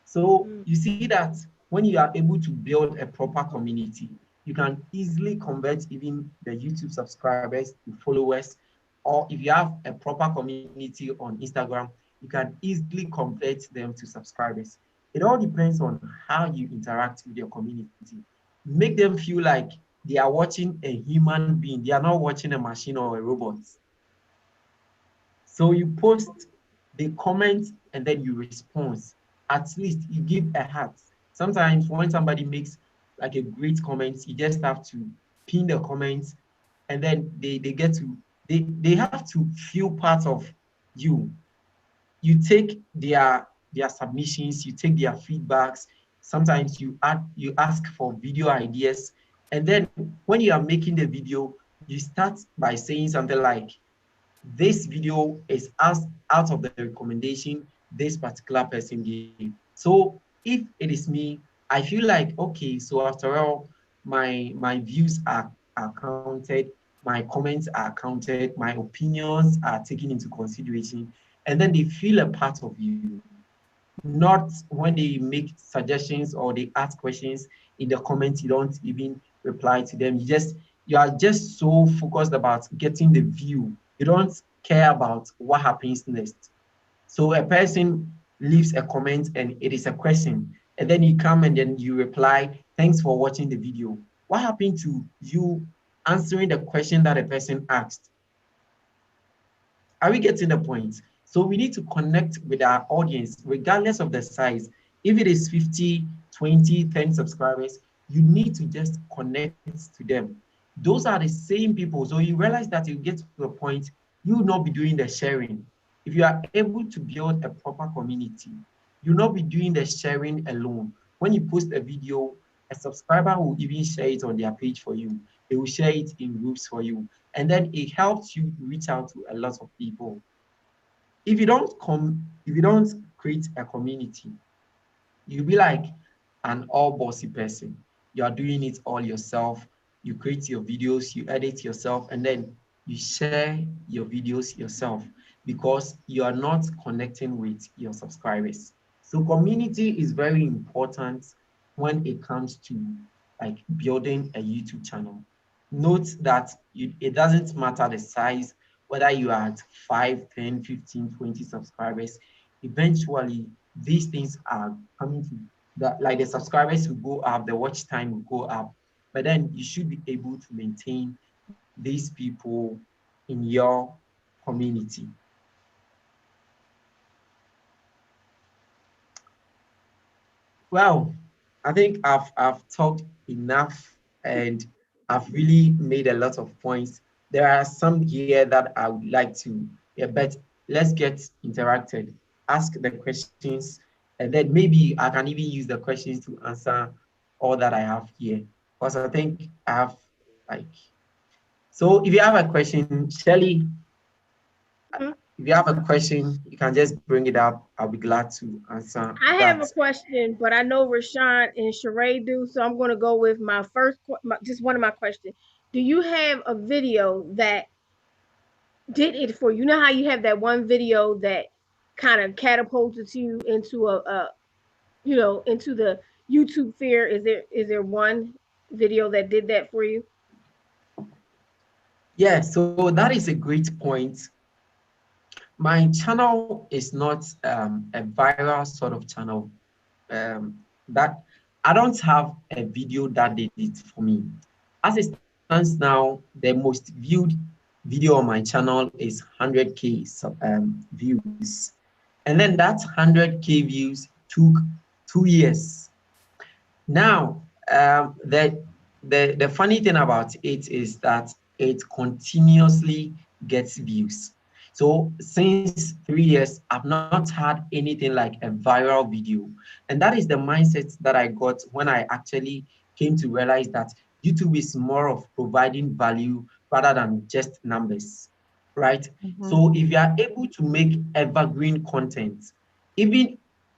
So Mm. you see that when you are able to build a proper community, you can easily convert even the YouTube subscribers to followers. Or if you have a proper community on Instagram, you can easily convert them to subscribers. It all depends on how you interact with your community. Make them feel like they are watching a human being. They are not watching a machine or a robot. So you post, they comment, and then you respond. At least you give a heart. Sometimes when somebody makes like a great comment, you just have to pin the comments, and then they get to they have to feel part of you. You take their submissions, you take their feedbacks. Sometimes you ask for video ideas, and then when you are making the video, you start by saying something like, this video is as out of the recommendation this particular person gave. So if it is me, I feel like, okay, so after all, my views are counted, my comments are counted, my opinions are taken into consideration, and then they feel a part of you. Not when they make suggestions or they ask questions in the comments, you don't even reply to them. You are just so focused about getting the view. You don't care about what happens next. So a person leaves a comment and it is a question, and then you come and then you reply, thanks for watching the video. What happened to you answering the question that a person asked? Are we getting the point? So we need to connect with our audience, regardless of the size. If it is 50, 20, 10 subscribers, you need to just connect to them. Those are the same people. So you realize that you get to a point, you will not be doing the sharing. If you are able to build a proper community, you'll not be doing the sharing alone. When you post a video, a subscriber will even share it on their page for you. They will share it in groups for you. And then it helps you reach out to a lot of people. If you don't create a community, you'll be like an all bossy person. You are doing it all yourself. You create your videos, you edit yourself, and then you share your videos yourself because you are not connecting with your subscribers. So community is very important when it comes to like building a YouTube channel. Note that it doesn't matter the size, whether you are at 5, 10, 15, 20 subscribers, eventually these things are coming to that, like the subscribers will go up, the watch time will go up, but then you should be able to maintain these people in your community. Well, I think I've talked enough and I've really made a lot of points. There are some here that I would like to, yeah, but let's get interacted. Ask the questions, and then maybe I can even use the questions to answer all that I have here. Because I think I have like, so if you have a question, Shelly, Mhm. if you have a question, you can just bring it up. I'll be glad to answer I have that. a question, but I know Rashawn and Sheree do, so I'm going to go with my first, just one of my questions. Do you have a video that did it for you? You know how you have that one video that kind of catapulted you into into the YouTube sphere? Is there one video that did that for you? Yeah, so that is a great point. My channel is not a viral sort of channel. That I don't have a video that did it for me. As it stands now, the most viewed video on my channel is 100K views. And then that 100K views took 2 years. Now, the funny thing about it is that it continuously gets views. So since 3 years, I've not had anything like a viral video. And that is the mindset that I got when I actually came to realize that YouTube is more of providing value rather than just numbers, right? Mhm. So if you are able to make evergreen content, even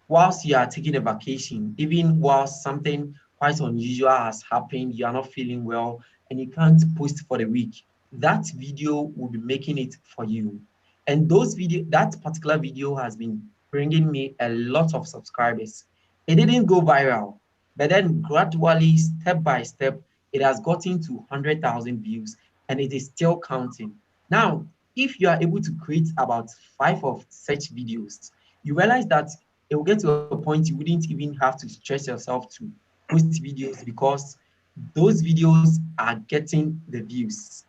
whilst you are taking a vacation, even whilst something quite unusual has happened, you are not feeling well, and you can't post for the week, that video will be making it for you. And that particular video has been bringing me a lot of subscribers. It didn't go viral, but then gradually, step by step, it has gotten to 100,000 views and it is still counting. Now, if you are able to create about 5 of such videos, you realize that it will get to a point you wouldn't even have to stress yourself to post videos because those videos are getting the views.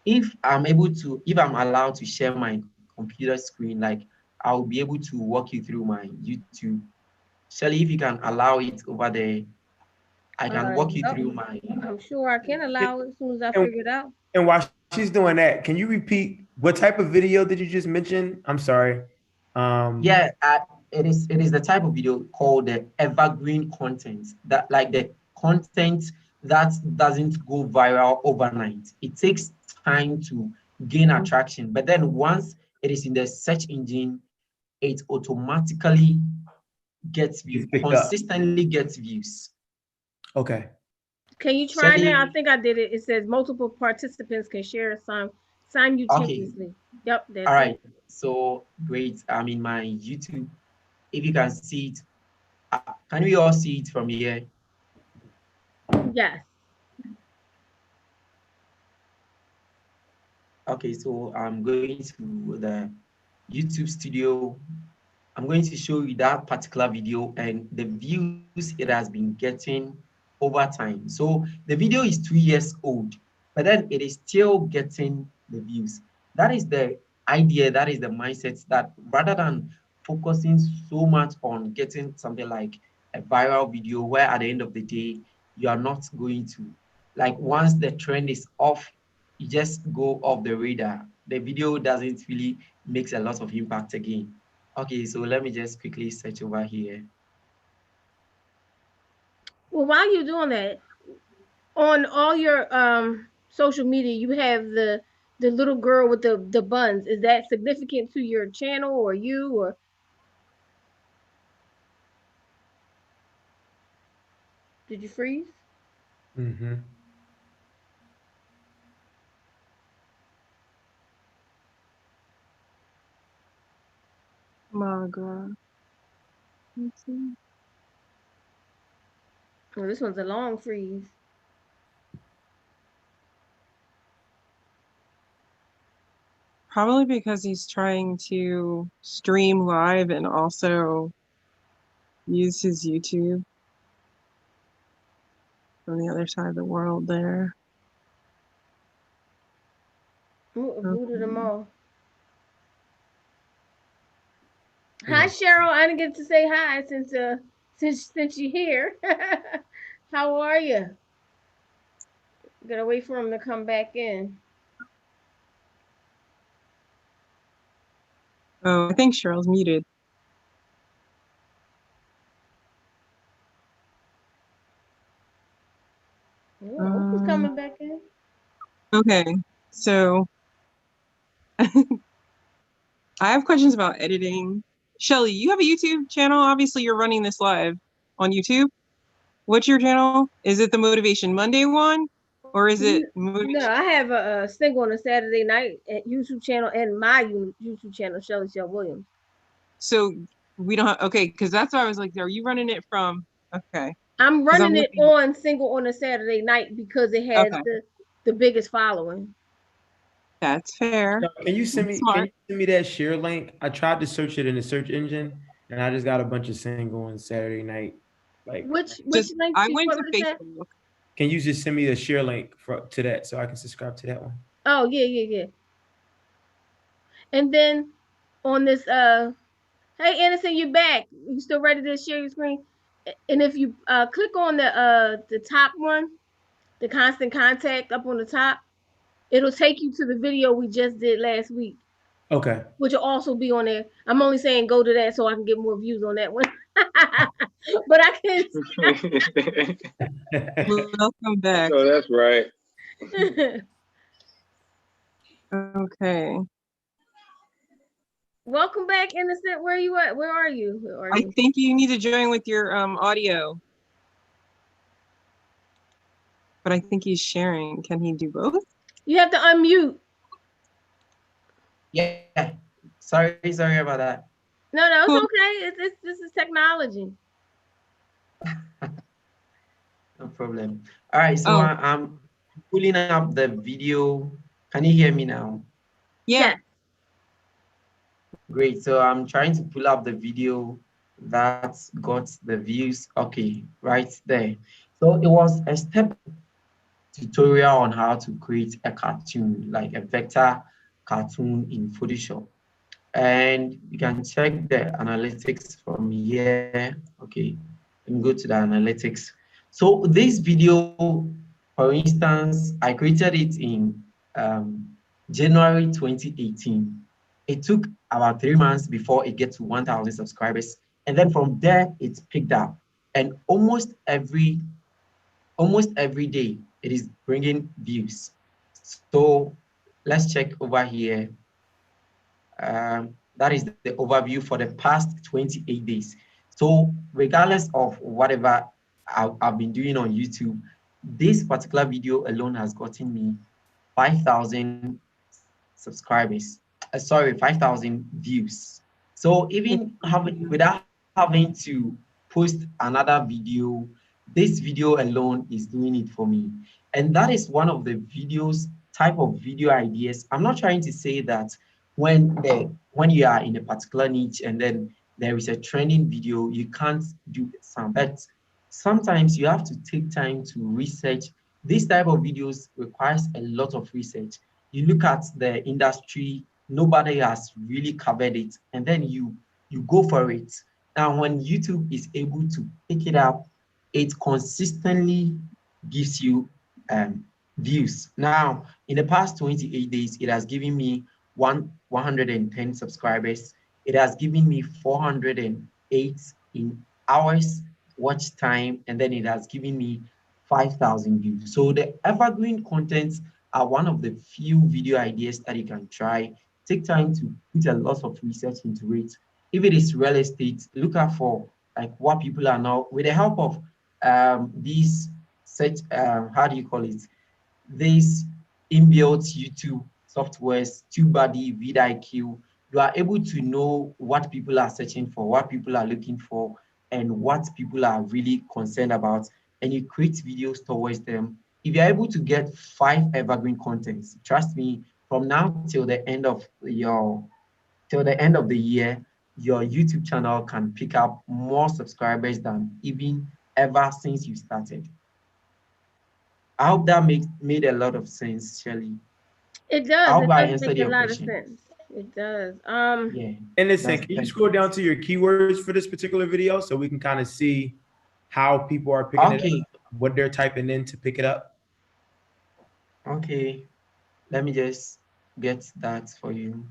If I'm allowed to share my computer screen, like I'll be able to walk you through my YouTube. Shelly, if you can allow it over there, I can walk you Yep. through my. I'm sure I can allow it as soon as I And, figure it out. and while she's doing that, can you repeat what type of video did you just mention? I'm sorry. Yeah, it is the type of video called the evergreen content, that like the content that doesn't go viral overnight. It takes time to gain attraction, but then once it is in the search engine, it automatically gets views, It's picked up. consistently gets views. Okay. Can you try now? I Shelly, think I did it. It says multiple participants can share okay, simultaneously. Yep, all that's it. right. So great. I'm in my YouTube. If you can see it, can we all see it from here? Yes. Okay, so I'm going to the YouTube studio. I'm going to show you that particular video and the views it has been getting over time. So the video is 2 years old, but then it is still getting the views. That is the idea, that is the mindset, that rather than focusing so much on getting something like a viral video where at the end of the day, you are not going to, like once the trend is off, you just go off the radar. The video doesn't really makes a lot of impact again. Okay, so let me just quickly search over here. Well, while you're doing that, on all your social media, you have the little girl with the buns. Is that significant to your channel or you, or did you freeze? Mm-hmm. Magra. Let's see. Well, this one's a long freeze. Probably because he's trying to stream live and also use his YouTube on the other side of the world there. Ooh, booted them Okay. all. Hi, Mm. Cheryl. I didn't get to say hi since you're here. How are you? Gotta wait for him to come back in. Oh, I think Cheryl's muted. Ooh, Oprah's Um, coming back in. okay, so I have questions about editing. Shelly, you have a YouTube channel. Obviously, you're running this live on YouTube. What's your channel? Is it the Motivation Monday one, or is it No, Motivation? I have a single on a Saturday night at YouTube channel and my YouTube channel, Shelly Shell Williams. So we don't have, okay, because that's why I was like, are you running it from? Okay, I'm because I'm running it looking. on single on a Saturday night because it has Okay, the biggest following. that's fair. So can you send That's me can smart. you send me that share link? I tried to search it in the search engine and I just got a bunch of single on Saturday night. Like, Which Just link I do you went want to me to say? Facebook. can you just send me the share link to that so I can subscribe to that one? Oh yeah. And then on this hey Anderson, you're back. You still ready to share your screen? And if you click on the top one, the constant contact up on the top, it'll take you to the video we just did last week, Okay. which will also be on there. I'm only saying go to that so I can get more views on that one. But I can. Welcome back. So that's right. Okay. Welcome back, Innocent. Where are you at? Where are you? Where are I you? think you need to join with your audio, but I think he's sharing. Can he do both? You have to unmute. Yeah. Sorry about that. No, it's Cool. okay. This is technology. No problem. All right, so Oh, I'm pulling up the video. Can you hear me now? yeah. Yes. Great. So I'm trying to pull up the video that got the views. Okay, right there. So it was a step tutorial on how to create a cartoon, like a vector cartoon in Photoshop. And you can check the analytics from here. Okay, let me go to the analytics. So this video, for instance, I created it in January 2018. It took about 3 months before it gets to 1,000 subscribers. And then from there, it's picked up. And almost every day, it is bringing views. So let's check over here. That is the overview for the past 28 days. So regardless of whatever I've been doing on YouTube, this particular video alone has gotten me 5,000 subscribers. Sorry, 5,000 views. So even without having to post another video, this video alone is doing it for me. And that is one of the videos type of video ideas. I'm not trying to say that when you are in a particular niche and then there is a trending video, you can't do some. But sometimes you have to take time to research. This type of videos requires a lot of research. You look at the industry, nobody has really covered it, and then you go for it. Now, when YouTube is able to pick it up, it consistently gives you views. Now, in the past 28 days, it has given me 110 subscribers. It has given me 408 in hours watch time, and then it has given me 5,000 views. So the evergreen contents are one of the few video ideas that you can try. Take time to put a lot of research into it. If it is real estate, look out for like what people are now with the help of these such how do you call it? These inbuilt YouTube softwares, TubeBuddy, vidIQ, you are able to know what people are searching for, what people are looking for, and what people are really concerned about, and you create videos towards them. If you're able to get 5 evergreen contents, trust me, from now till the end of the year, your YouTube channel can pick up more subscribers than even ever since you started. I hope that made a lot of sense, Shirley. It I does. hope It I does make answered a your lot of question. sense. It does. Yeah, And listen, that's can you scroll perfect. down to your keywords for this particular video so we can kind of see how people are picking it Okay, up, what they're typing in to pick it up? okay. Let me just get that for you.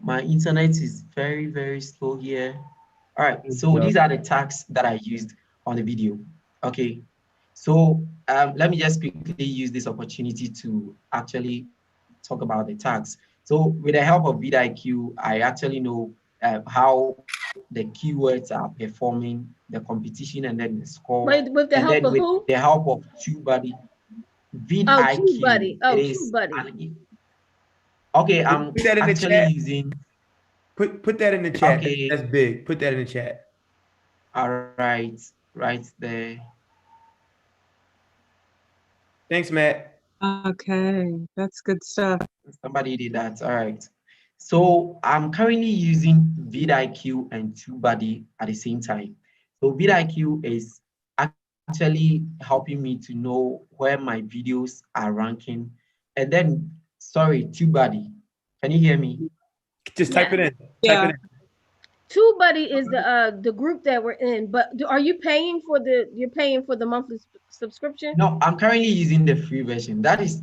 My internet is very, very slow here. All right, so So, these are the tags that I used on the video. Okay, so let me just quickly use this opportunity to actually talk about the tags. So with the help of vidIQ, I actually know how the keywords are performing, the competition, and then the score. Wait, with And the then help with of the who? help of TubeBuddy, Oh, vidIQ, TubeBuddy. it Oh, is TubeBuddy. okay. I'm put that in the actually chat. using Put that in the chat. okay. That's big. Put that in the chat. All right, right there. Thanks, Matt. Okay, that's good stuff. Somebody did that. All right. So I'm currently using vidIQ and TubeBuddy at the same time. So vidIQ is actually helping me to know where my videos are ranking. And then, sorry, TubeBuddy. Can you hear me? Just type it Yes. in. Type it Yeah. in. TubeBuddy is the group that we're in. But are you paying for you're paying for the monthly subscription? No, I'm currently using the free version. That is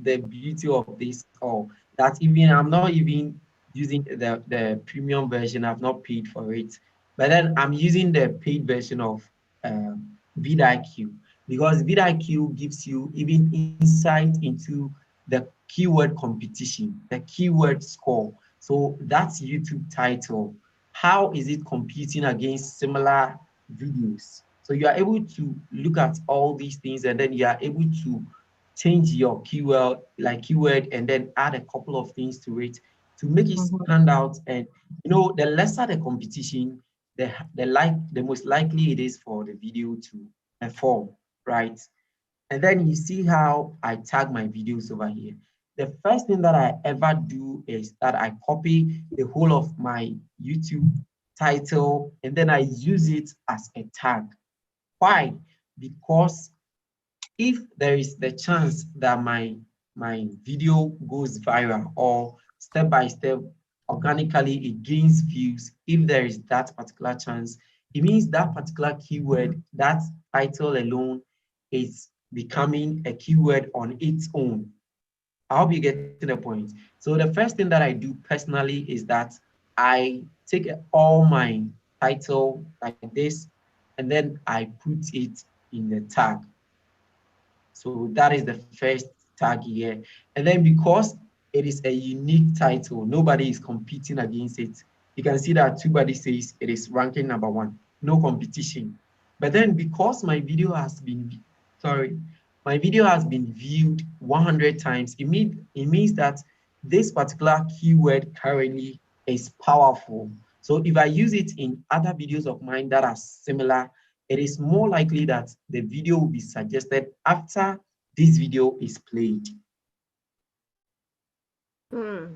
the beauty of this all. That even I'm not even using the premium version. I've not paid for it, but then I'm using the paid version of vidIQ because vidIQ gives you even insight into the keyword competition, the keyword score. So that's YouTube title. How is it competing against similar videos? So you are able to look at all these things and then you are able to change your keyword and then add a couple of things to it to make it Mhm. stand out. And the lesser the competition, the most likely it is for the video to perform, right? And then you see how I tag my videos over here. The first thing that I ever do is that I copy the whole of my YouTube title and then I use it as a tag. Why? Because if there is the chance that my video goes viral or step by step organically it gains views, if there is that particular chance, it means that particular keyword, that title alone is becoming a keyword on its own. I hope you're getting the point. So the first thing that I do personally is that I take all my title like this and then I put it in the tag. So that is the first tag here. And then because it is a unique title, nobody is competing against it. You can see that TubeBuddy says it is ranking #1, no competition. But then because my video has been viewed 100 times, it means that this particular keyword currently is powerful. So if I use it in other videos of mine that are similar, it is more likely that the video will be suggested after this video is played. Hmm.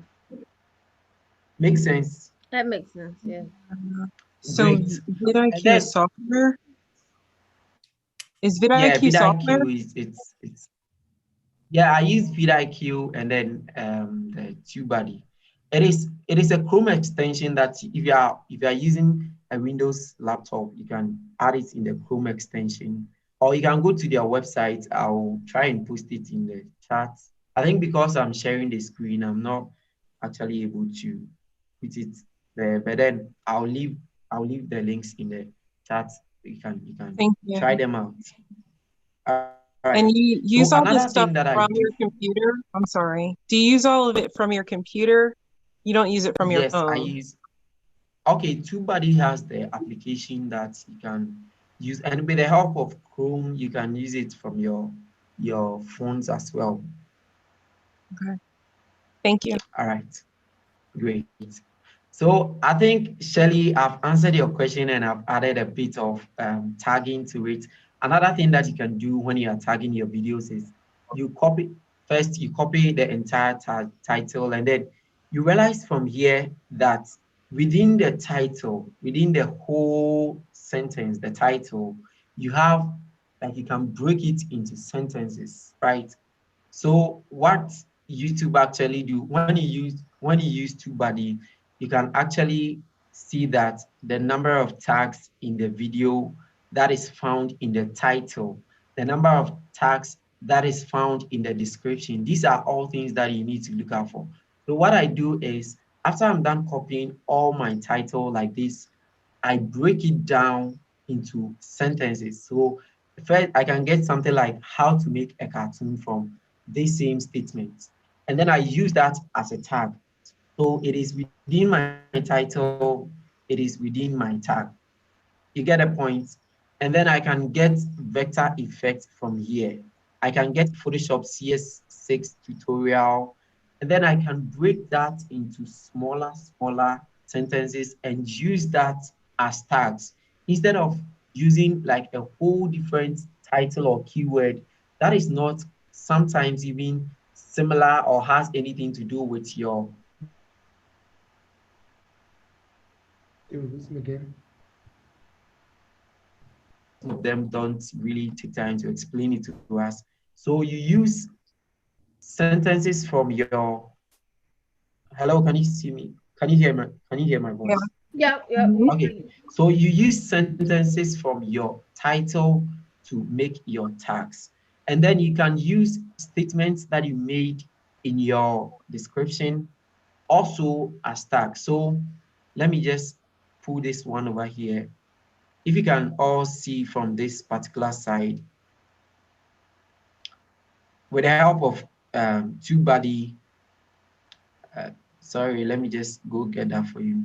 Makes sense? That makes sense. Yeah. So Great. And vidIQ then is software? Is yeah, vidIQ software? vidIQ is it's yeah, I use vidIQ and then the TubeBuddy. It is a Chrome extension that if you are using a Windows laptop, you can add it in the Chrome extension, or you can go to their website. I'll try and post it in the chat. I think because I'm sharing the screen, I'm not actually able to put it there, but then I'll leave the links in the chat. You can Thank you. try them out. All right. And So you use another all thing this that stuff I do. from your computer? I'm sorry. Do you use all of it from your computer? You don't use it from your Yes, I phone? use. Okay, TubeBuddy has the application that you can use, and with the help of Chrome, you can use it from your phones as well. Okay. Thank you. All right, great. So I think, Shelly, I've answered your question and I've added a bit of tagging to it. Another thing that you can do when you are tagging your videos is you copy the entire title, and then you realize from here that within the title, within the whole sentence, the title, you have, like, you can break it into sentences, right? So what YouTube actually do when you use TubeBuddy, you can actually see that the number of tags in the video that is found in the title, the number of tags that is found in the description. These are all things that you need to look out for. So what I do is, after I'm done copying all my title like this, I break it down into sentences. So first, I can get something like how to make a cartoon from this same statement. And then I use that as a tag. So it is within my title, it is within my tag. You get a point? And then I can get vector effect from here. I can get Photoshop CS6 tutorial, and then I can break that into smaller sentences and use that as tags instead of using like a whole different title or keyword that is not sometimes even similar or has anything to do with your video. Most of them don't really take time to explain it to us. So you use sentences from your hello, can you see me? Can you hear my Yeah. voice? Yep. Yep. Mhm. We see Okay, you. so you use sentences from your title to make your tags. And then you can use statements that you made in your description also as tags. So let me just pull this one over here. If you can all see from this particular side, with the help of TubeBuddy, uh, sorry, let me just go get that for you.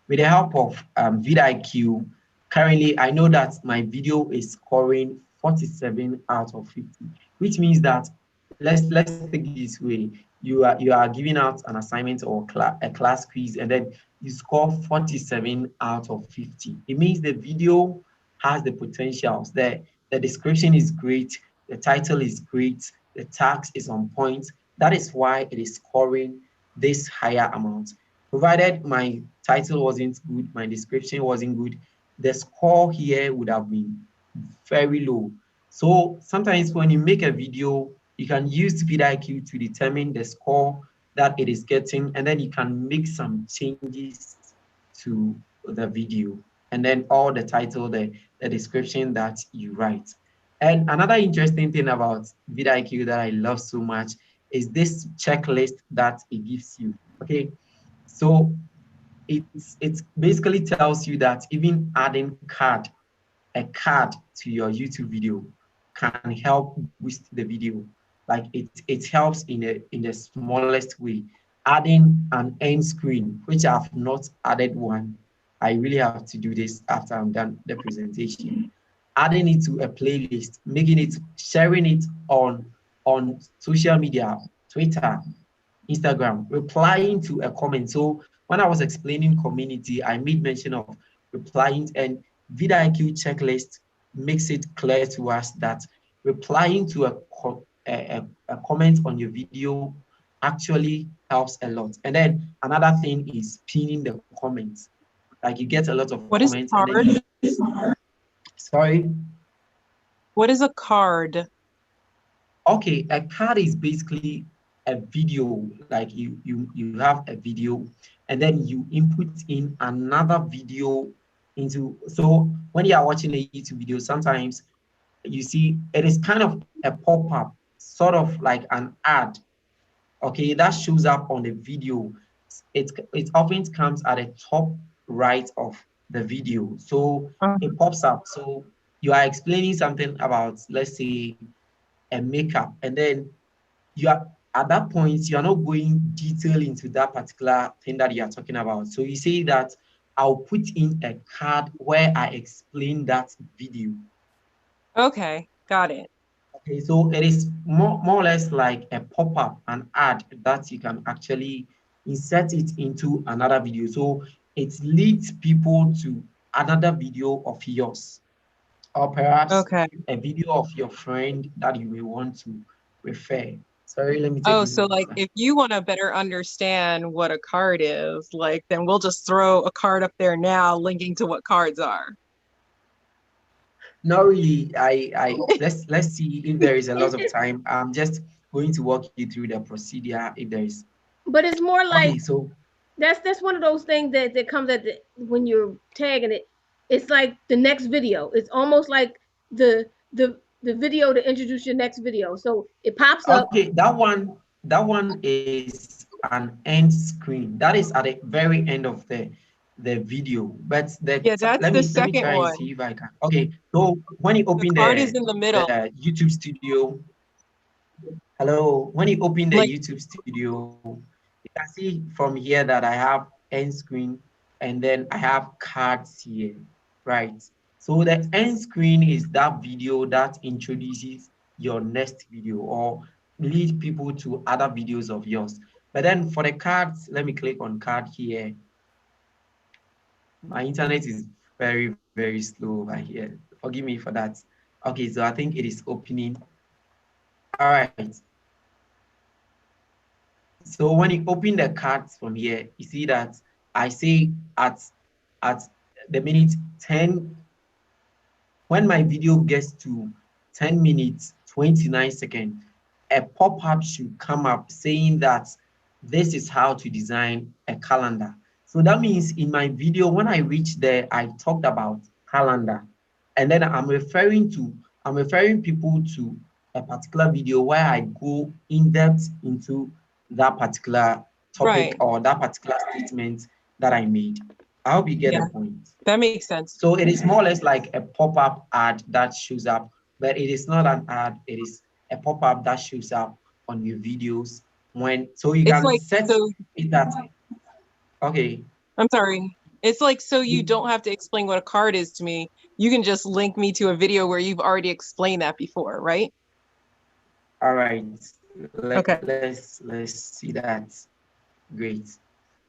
With the help of vidIQ, currently I know that my video is scoring 47 out of 50, which means that let's take it this way. You are giving out an assignment or a class quiz, and then you score 47 out of 50. It means the video has the potentials. The description is great, the title is great, the text is on point. That is why it is scoring this higher amount. Provided my title wasn't good, my description wasn't good, the score here would have been very low. So sometimes when you make a video, you can use vidIQ to determine the score that it is getting, and then you can make some changes to the video, and then all the title, the description that you write. And another interesting thing about vidIQ that I love so much is this checklist that it gives you. Okay, so it basically tells you that even adding a card to your YouTube video can help boost the video. Like it helps in the smallest way. Adding an end screen, which I've not added one. I really have to do this after I'm done the presentation. Adding it to a playlist, making it, sharing it on social media, Twitter, Instagram, replying to a comment. So when I was explaining community, I made mention of replying, and vidIQ checklist makes it clear to us that replying to a comment on your video actually helps a lot. And then another thing is pinning the comments. Like you get a lot of What is comments and then card? sorry. What is a card? Okay, a card is basically a video, like you have a video and then you input in another video into, so when you are watching a YouTube video, sometimes you see it is kind of a pop-up, sort of like an ad, okay, that shows up on the video. It often comes at the top right of the video. So it pops up. So you are explaining something about, let's say, a makeup, and then you are at that point you are not going detail into that particular thing that you are talking about. So you say that I'll put in a card where I explain that video. Okay, got it. Okay, so it is more or less like a pop-up, an ad that you can actually insert it into another video. So it leads people to another video of yours, or perhaps Okay. a video of your friend that you may want to refer. Sorry, let me take Oh, this so like water. if you want to better understand what a card is, like then we'll just throw a card up there now linking to what cards are. Not really. Let's see if there is a lot of time. I'm just going to walk you through the procedure if there is. But it's more like Okay, so that's one of those things that comes at the when you're tagging it. It's like the next video. It's almost like the video to introduce your next video. So it pops up. okay, that one is an end screen. That is at the very end of the video. But Yeah, that's let the me second try and one. see if I can. Okay, so when you The open card is in the middle. the YouTube studio, hello, when you open the Like, YouTube studio, you can see from here that I have end screen and then I have cards here, right? So the end screen is that video that introduces your next video or lead people to other videos of yours. But then for the cards, let me click on card here. My internet is very, very slow over here. Forgive me for that. Okay, so I think it is opening. All right. So when you open the cards from here, you see that I say at the minute 10, when my video gets to 10 minutes 29 seconds, a pop-up should come up saying that this is how to design a calendar. So that means in my video, when I reach there, I talked about calendar. And then I'm referring people to a particular video where I go in depth into that particular topic right. or that particular statement that I made. I hope you get the Yeah, point. that makes sense. So it is more or less like a pop-up ad that shows up, but it is not an ad, it is a pop-up that shows up on your videos when, so you It's can like, set so it that, okay. I'm sorry. It's like, so you don't have to explain what a card is to me. You can just link me to a video where you've already explained that before, right? All right, Okay. let's see that. Great.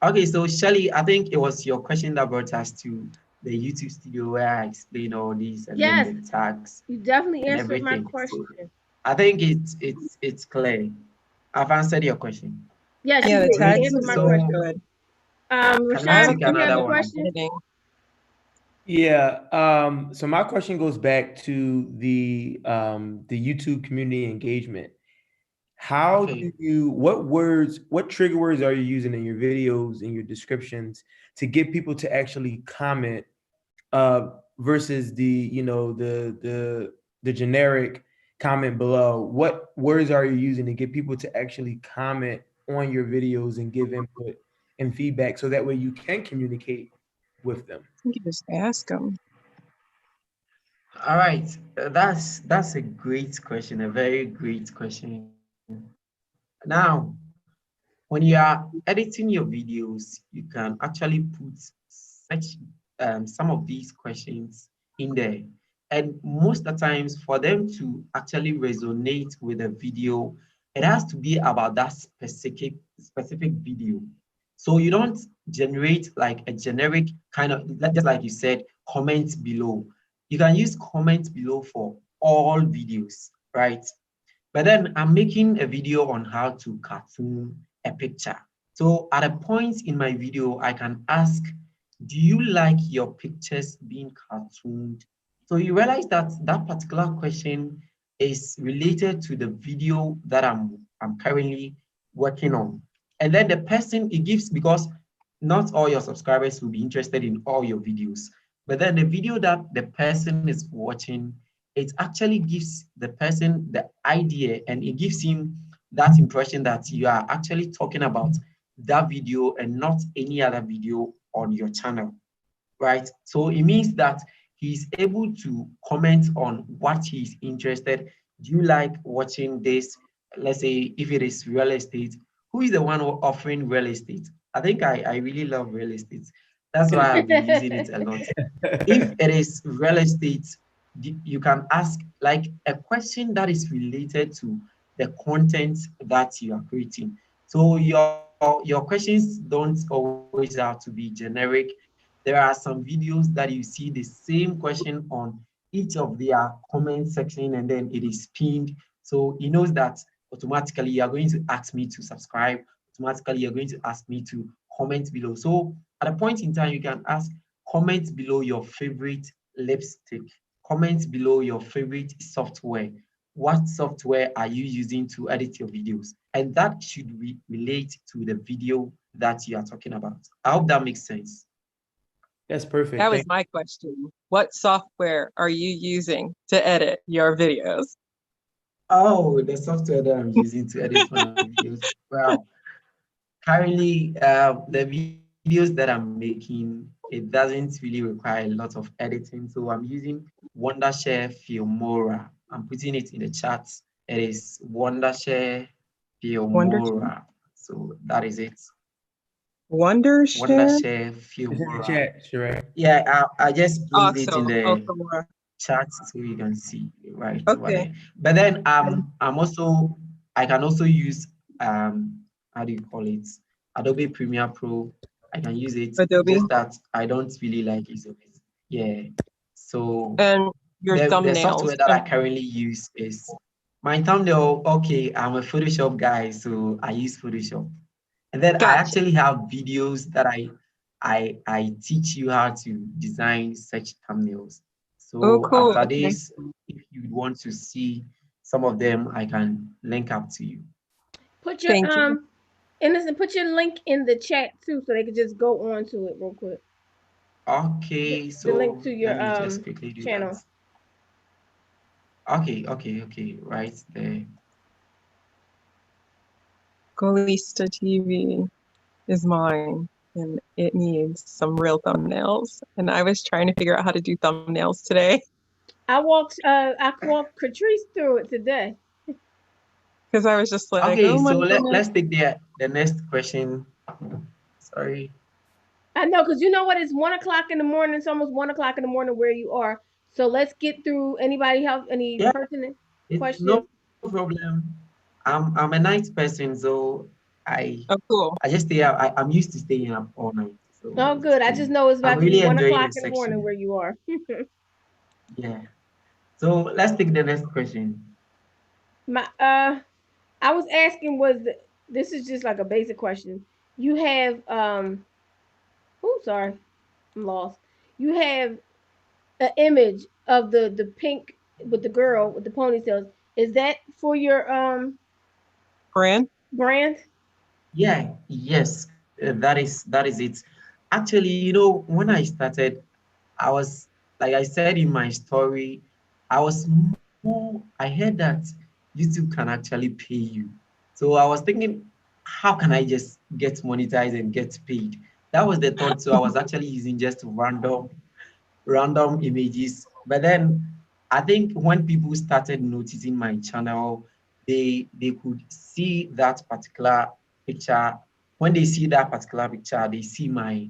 Okay, so Shelly, I think it was your question that brought us to the YouTube studio where I explain all these and then Yes, the tags you definitely and answered my everything. question. So I think it's clear. I've answered your question. Yes, you Yeah, the did. You tags answered my look So question. good. can I Rashad, take you have another a one? question? Editing. Yeah. So my question goes back to the YouTube community engagement. How Okay. do you, what trigger words are you using in your videos, in your descriptions to get people to actually comment versus the generic comment below? What words are you using to get people to actually comment on your videos and give input and feedback so that way you can communicate with them? You can just ask them. All right. That's a great question, a very great question. Now, when you are editing your videos, you can actually put such some of these questions in there. And most of the times for them to actually resonate with the video, it has to be about that specific video. So you don't generate like a generic kind of, just like you said, comment below. You can use comment below for all videos, right? But then I'm making a video on how to cartoon a picture. So at a point in my video, I can ask, do you like your pictures being cartooned? So you realize that that particular question is related to the video that I'm currently working on. And then the person it gives, because not all your subscribers will be interested in all your videos, but then the video that the person is watching, it actually gives the person the idea and it gives him that impression that you are actually talking about that video and not any other video on your channel, right? So it means that he's able to comment on what he's interested. Do you like watching this? Let's say if it is real estate, who is the one offering real estate? I think I really love real estate. That's why I've been using it a lot. If it is real estate, you can ask like a question that is related to the content that you are creating. So your questions don't always have to be generic. There are some videos that you see the same question on each of their comment section and then it is pinned. So he knows that automatically you are going to ask me to subscribe. Automatically you're going to ask me to comment below. So at a point in time, you can ask, comment below your favorite lipstick. Comment below your favorite software. What software are you using to edit your videos? And that should relate to the video that you are talking about. I hope that makes sense. That's perfect. That was my question. What software are you using to edit your videos? Oh, the software that I'm using to edit my videos. Wow. Currently, the videos that I'm making, it doesn't really require a lot of editing. So I'm using Wondershare Filmora. I'm putting it in the chat. It is Wondershare Wondershare? Filmora. So that is it. Wondershare? Wondershare It's in the Filmora. chat, Sheree. Yeah, I just placed it in Also, the Filmora. chat so you can see right over Okay. there. But then I'm also I can also use how do you call it? Adobe Premiere Pro. I can use it, Adobe. just that I don't really like use of it. Yeah. So And your the thumbnails. software that I currently use is my thumbnail. Okay, I'm a Photoshop guy, so I use Photoshop. And then I Gotcha. actually have videos that I teach you how to design such thumbnails. Oh, So cool. after Okay. this, if you want to see some of them, I can link up to you. Put your Thank you. Innocent, put your link in the chat too, so they could just go on to it real quick. Okay, The link so to let your me just quickly do that. channel. Okay, right there. Golista TV is mine, and it needs some real thumbnails. And I was trying to figure out how to do thumbnails today I walked Catrice through it today. because I was just like, Okay, oh my so goodness. let's take the next question. Sorry. I know, because you know what? It's 1 o'clock in the morning. It's almost 1 o'clock in the morning where you are. So let's get through. Anybody have any Yeah, pertinent it's questions? no problem. I'm a night person, so I Oh, cool. I just stay up. I'm used to staying up all night. Oh, So good. I just know it's I'm about to be really one enjoying o'clock this in the morning section. where you are. Yeah. So let's take the next question. My I was asking this is just like a basic question. You have oh sorry, I'm lost. You have an image of the pink with the girl with the ponytails. Is that for your Brand? brand? Yeah, yes, that is it. Actually, when I started, I was like I said in my story, I heard that YouTube can actually pay you. So I was thinking, how can I just get monetized and get paid? That was the thought. So I was actually using just random images. But then I think when people started noticing my channel, they could see that particular picture. When they see that particular picture, they see my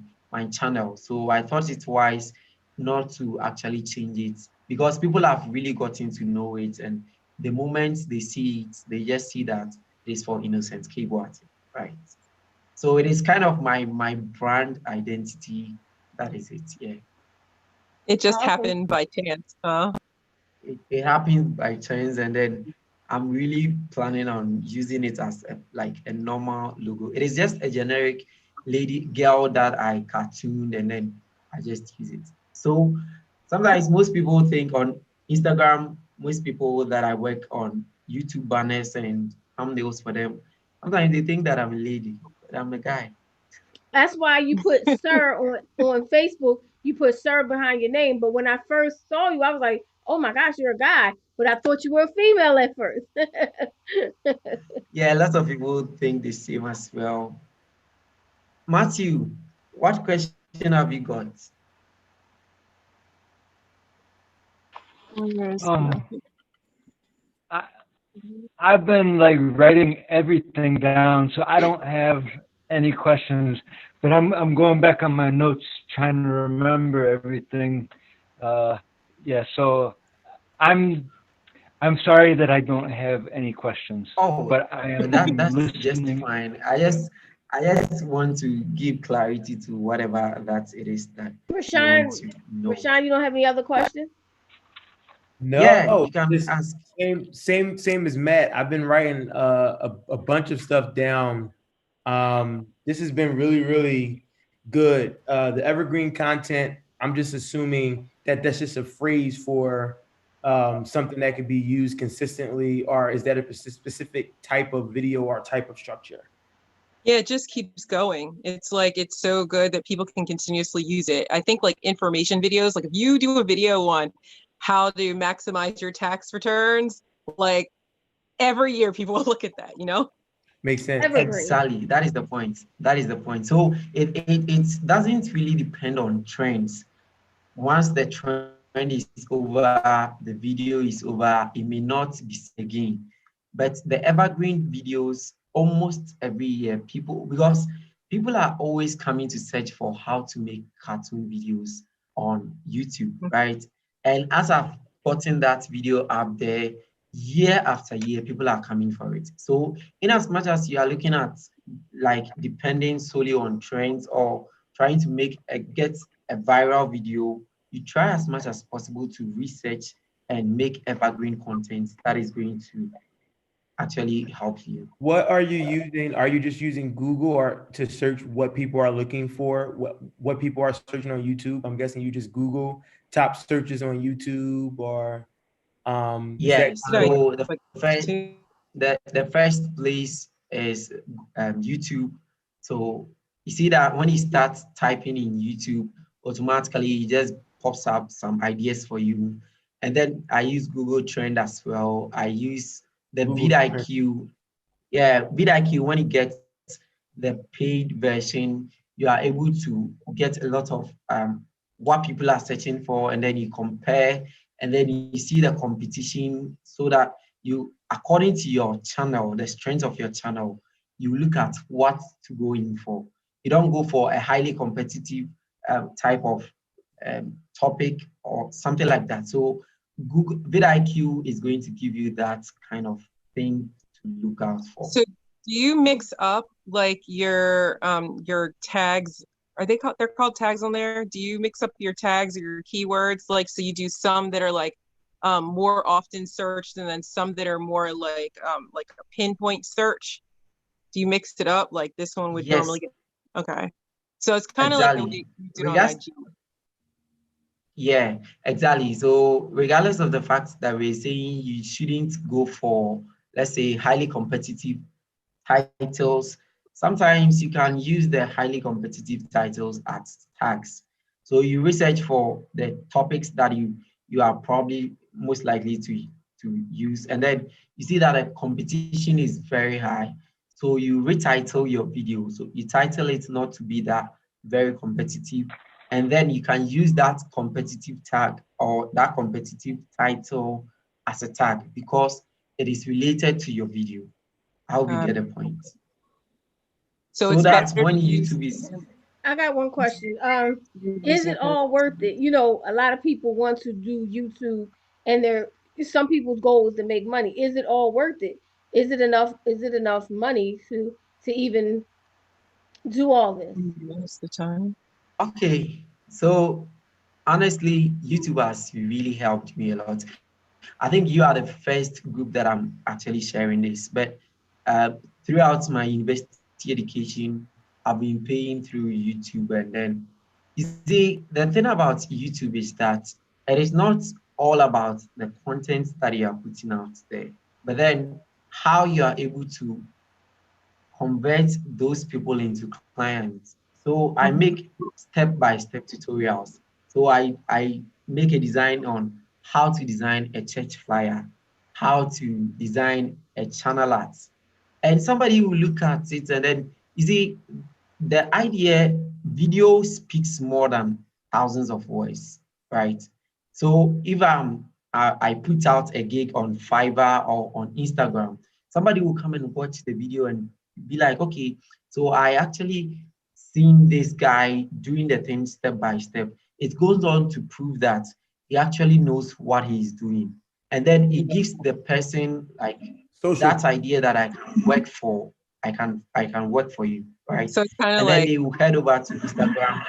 channel. So I thought it wise not to actually change it because people have really gotten to know it. And the moment they see it, they just see that it's for Innocent K. Boateng, right? So it is kind of my brand identity. That is it. Yeah. It just Awesome. happened by chance, huh? It happens by chance, and then I'm really planning on using it as like a normal logo. It is just a generic lady girl that I cartooned and then I just use it. So sometimes most people think on Instagram, most people that I work on YouTube banners and thumbnails for them, sometimes they think that I'm a lady, but I'm a guy. That's why you put sir on Facebook. You put sir behind your name. But when I first saw you, I was like, oh my gosh, you're a guy. But I thought you were a female at first. Yeah, a lot of people think the same as well. Matthew, what question have you got? Um, I, I've been like writing everything down, so I don't have any questions. But I'm going back on my notes, trying to remember everything. Uh, yeah, so I'm I'm sorry that I don't have any questions, Oh, but I am that's just listening. fine. I just want to give clarity to whatever that it is that you want Rashawn, to know. Rashawn, you don't have any other questions? Yeah, No, you can just ask. same as Matt. I've been writing a bunch of stuff down. This has been really good. The evergreen content. I'm just assuming that that's just a phrase for something that could be used consistently, or is that a specific type of video or type of structure? Yeah, it just keeps going. It's like it's so good that people can continuously use it. I think like information videos, like if you do a video on how to maximize your tax returns, like every year people will look at that, you know? Makes sense. Evergreen. Exactly. That is the point. That is the point. So it doesn't really depend on trends. Once the trend is over, the video is over, it may not be seen again. But the evergreen videos, almost every year, because people are always coming to search for how to make cartoon videos on YouTube, right? And as I've gotten that video up there, year after year, people are coming for it. So in as much as you are looking at like depending solely on trends or trying to get a viral video, you try as much as possible to research and make evergreen content that is going to actually help you. What are you using? Are you just using Google or to search what people are looking for? What people are searching on YouTube? I'm guessing you just Google top searches on YouTube, or is that Yeah, kind of what? so Like the first place is YouTube. So you see that when you start typing in YouTube, automatically it just pops up some ideas for you. And then I use Google Trend as well. I use the Google Trends? vidIQ. Yeah, vidIQ, when you get the paid version, you are able to get a lot of what people are searching for, and then you compare, and then you see the competition so that you, according to your channel, the strength of your channel, you look at what to go in for. You don't go for a highly competitive type of topic or something like that. So Google vidIQ is going to give you that kind of thing to look out for. so do you mix up like your tags? Are they're called tags on there? Do you mix up your tags or your keywords? Like so you do some that are like more often searched and then some that are more like a pinpoint search? Do you mix it up? Like this one would normally Yes, get okay. So it's kind of like the exactly. way you did on Regards, IG. yeah, exactly. So regardless of the fact that we're saying you shouldn't go for, let's say, highly competitive titles, sometimes you can use the highly competitive titles as tags. So you research for the topics that you are probably most likely to use, and then you see that the competition is very high. So you retitle your video. So you title it not to be that very competitive, and then you can use that competitive tag or that competitive title as a tag because it is related to your video. I hope you Uh, get the point. so So it's that better when to use. YouTube is, I got one question. Is Using it all worth it? A lot of people want to do YouTube, and some people's goal is to make money. Is it all worth it? Is it enough? Is it enough money to even do all this? most of the time. okay. So honestly, YouTube has really helped me a lot. I think you are the first group that I'm actually sharing this. But uh, throughout my university education, I've been paying through YouTube, and then you see the thing about YouTube is that it is not all about the content that you are putting out there, but then how you are able to convert those people into clients. So I make step-by-step tutorials. So I make a design on how to design a church flyer, how to design a channel art. And somebody will look at it, and then you see the idea, video speaks more than thousands of words, right? So if I put out a gig on Fiverr or on Instagram, somebody will come and watch the video and be like, okay, so I actually seen this guy doing the thing step by step. It goes on to prove that he actually knows what he's doing. And then it gives the person like Social. that idea that I can work for, I can work for you, right? So it's kind of And then like, they will head over to Instagram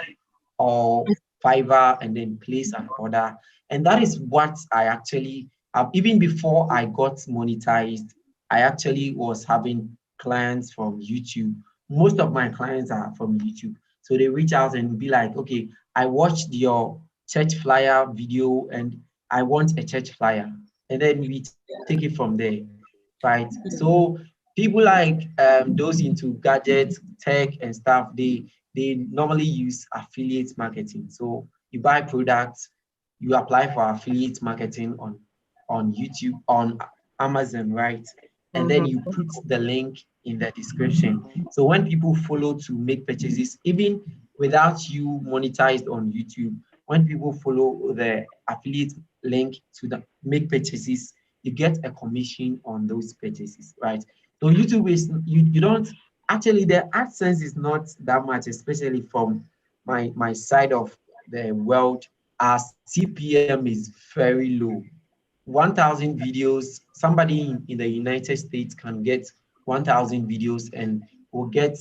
or Fiverr and then place an order. And that is what I actually, even before I got monetized, I actually was having clients from YouTube. Most of my clients are from YouTube. So they reach out and be like, okay, I watched your church flyer video and I want a church flyer. And then we take it from there, right? So people like those into gadgets, tech and stuff, they normally use affiliate marketing. So you buy products, you apply for affiliate marketing on YouTube, on Amazon, right? And then mhm. you put the link in the description. So when people follow to make purchases, even without you monetized on YouTube, when people follow the affiliate link to the make purchases, you get a commission on those purchases, right? So YouTube is you don't actually the AdSense is not that much, especially from my side of the world. Our CPM is very low. 1,000 videos, somebody in the United States can get 1,000 videos and will get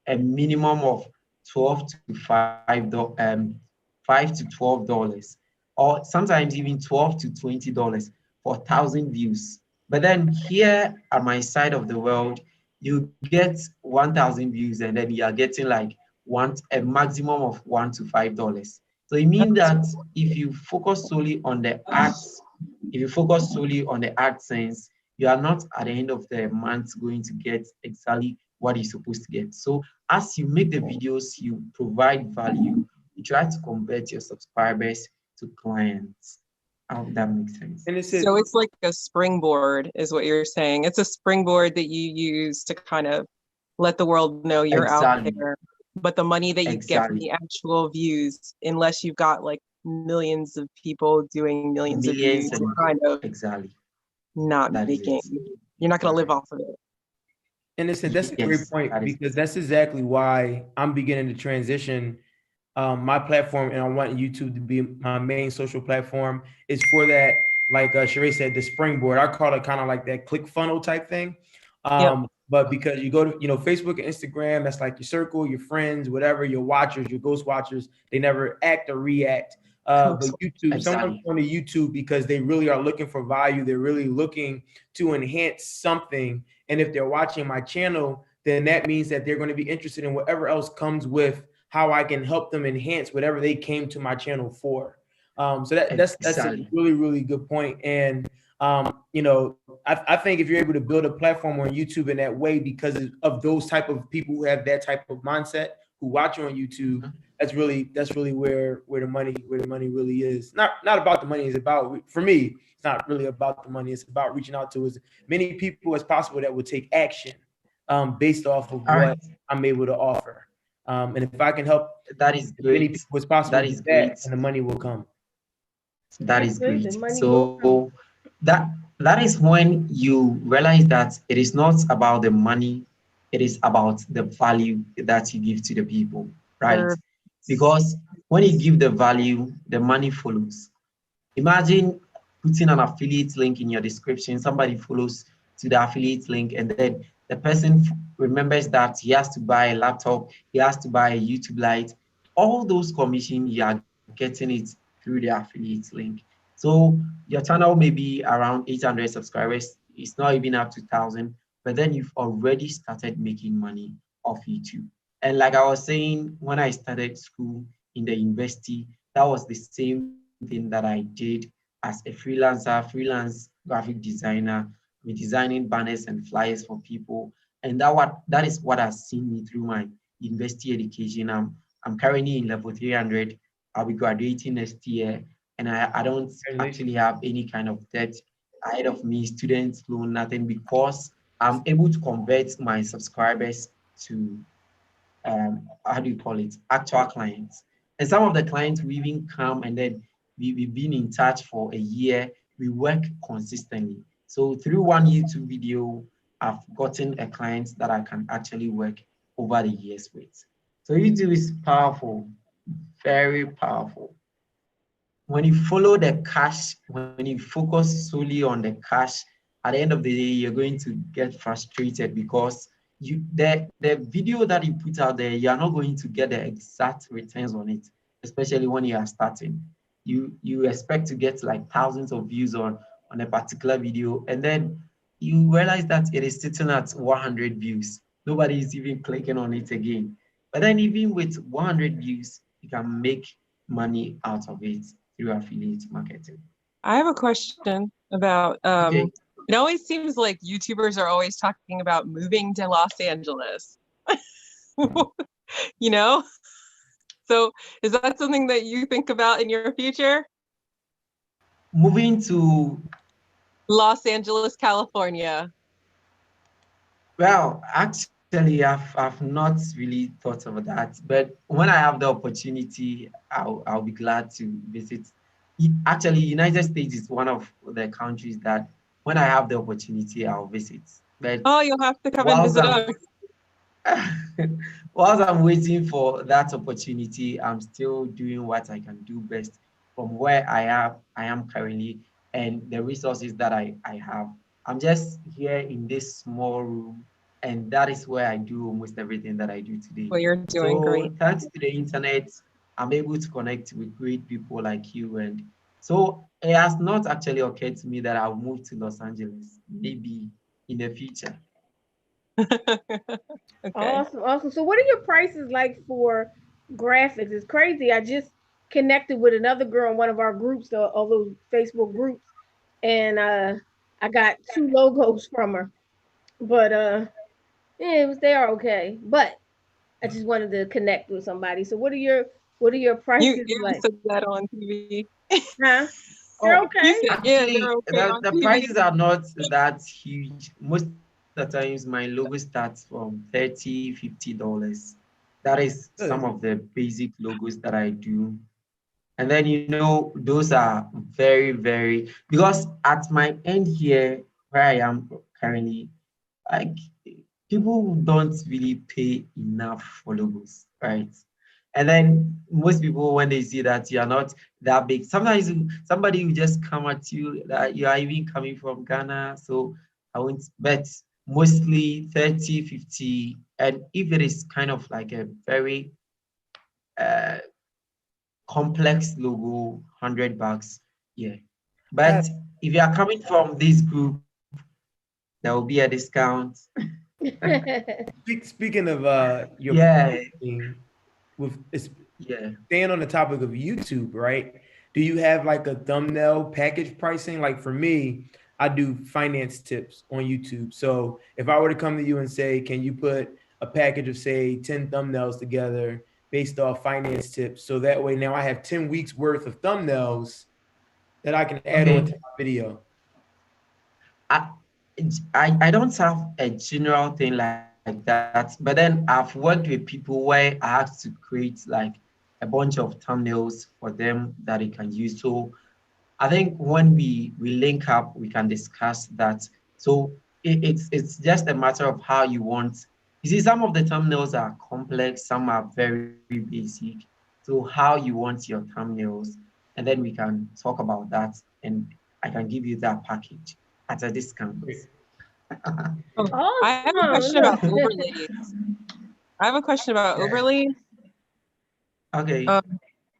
a minimum of 12 to 5 to $12, or sometimes even 12 to $20 for 1,000 views. But then here at my side of the world, you get 1,000 views and then you are getting like a maximum of $1 to $5. So it means that if you focus solely on the ads, if you focus solely on the AdSense, you are not at the end of the month going to get exactly what you're supposed to get. So as you make the videos, you provide value, you try to convert your subscribers to clients. I hope that makes sense. And it said, So it's like a springboard, is what you're saying. It's a springboard that you use to kind of let the world know you're out Exactly. there. But the money that you get from Exactly. the actual views, unless you've got like millions of people doing millions of Millions views, and you're kind of exactly. not That is making, it. you're not going to live Right. off of it. and it said that's a great Yes, point that is because it. that's exactly why I'm beginning to transition my platform, and I want YouTube to be my main social platform. Is for that, like Sheree said, the springboard. I call it kind of like that click funnel type thing. Yep. But because you go to, Facebook and Instagram, that's like your circle, your friends, whatever, your watchers, your ghost watchers, they never act or react. But YouTube, someone's Exactly. going to YouTube because they really are looking for value. They're really looking to enhance something. And if they're watching my channel, then that means that they're going to be interested in whatever else comes with how I can help them enhance whatever they came to my channel for. So that's a Exactly. really, really good point. And I think if you're able to build a platform on YouTube in that way because of those type of people who have that type of mindset who watch you on YouTube, Mhm. that's really where the money really is. Not about the money. It's about, for me, it's not really about the money. It's about reaching out to as many people as possible that would take action based off of All right. what I'm able to offer. And if I can help That is as many great. people as possible That do is that, great. and the money will come. That That's is good. great. The money will So come. that is when you realize that it is not about the money, it is about the value that you give to the people, right? Or Because when you give the value, the money follows. Imagine putting an affiliate link in your description, somebody follows to the affiliate link, and then the person remembers that he has to buy a laptop, he has to buy a YouTube light. All those commission, you are getting it through the affiliate link. So your channel may be around 800 subscribers. It's not even up to 1,000, but then you've already started making money off YouTube. And like I was saying, when I started school in the university, that was the same thing that I did as a freelance graphic designer, designing banners and flyers for people. And that is what has seen me through my university education. I'm currently in level 300. I'll be graduating next year, and I don't actually have any kind of debt ahead of me, student loan, nothing, because I'm able to convert my subscribers to how do you call it, actual clients. And some of the clients will even come, and then we've been in touch for a year. We work consistently. So through one YouTube video, I've gotten a client that I can actually work over the years with. So YouTube is powerful, very powerful. When you follow the cash, when you focus solely on the cash, at the end of the day, you're going to get frustrated because the video that you put out there, you're not going to get the exact returns on it, especially when you are starting. You expect to get like thousands of views on a particular video, and then you realize that it is sitting at 100 views. Nobody is even clicking on it again. But then even with 100 views, you can make money out of it through affiliate marketing. I have a question about Okay. it always seems like YouTubers are always talking about moving to Los Angeles. You know? So is that something that you think about in your future? Moving to Los Angeles, California. Well, actually, I've not really thought of that, but when I have the opportunity, I'll be glad to visit. Actually, United States is one of the countries that when I have the opportunity, I'll visit. But Oh, you'll have to come and whilst visit I'm us. whilst I'm waiting for that opportunity, I'm still doing what I can do best from where I am currently, and the resources that I have. I'm just here in this small room, and that is where I do almost everything that I do today. Well, you're doing great. So thanks to the internet, I'm able to connect with great people like you. And so it has not actually occurred to me that I'll move to Los Angeles, maybe in the future. Okay. Awesome, awesome. So, what are your prices like for graphics? It's crazy. I just connected with another girl in one of our groups, all those Facebook groups, and I got two logos from her. But yeah, they are okay. But I just wanted to connect with somebody. So, what are your You prices you like? said that on TV. Huh? They're Oh, You okay. said, yeah, they're actually, okay the, on the TV. prices are not that huge. Most of the times, my logo starts from $30, $50. That is some Good. of the basic logos that I do. And then, those are very, very, because at my end here, where I am currently, like people don't really pay enough for logos, right? And then most people, when they see that you are not that big, sometimes somebody will just come at you that you are even coming from Ghana. So I won't bet mostly 30, 50. And if it is kind of like a very uh, complex logo, $100, yeah. Uh, But if you are coming from this group, there will be a discount. speaking of your Yeah, pricing, with yeah. staying on the topic of YouTube, right? Do you have like a thumbnail package pricing? Like for me, I do finance tips on YouTube. So if I were to come to you and say, can you put a package of say 10 thumbnails together based off finance tips? So that way now I have 10 weeks worth of thumbnails that I can add on to Okay. my video. I, I don't have a general thing like that, but then I've worked with people where I have to create like a bunch of thumbnails for them that they can use. So I think when we link up, we can discuss that. So it's just a matter of how you want. You see, some of the thumbnails are complex, some are very basic. So how you want your thumbnails, and then we can talk about that, and I can give you that package at a discount. Oh, I have a question about Awesome. overlays. I have a question about Yeah. overlays. Okay. Um,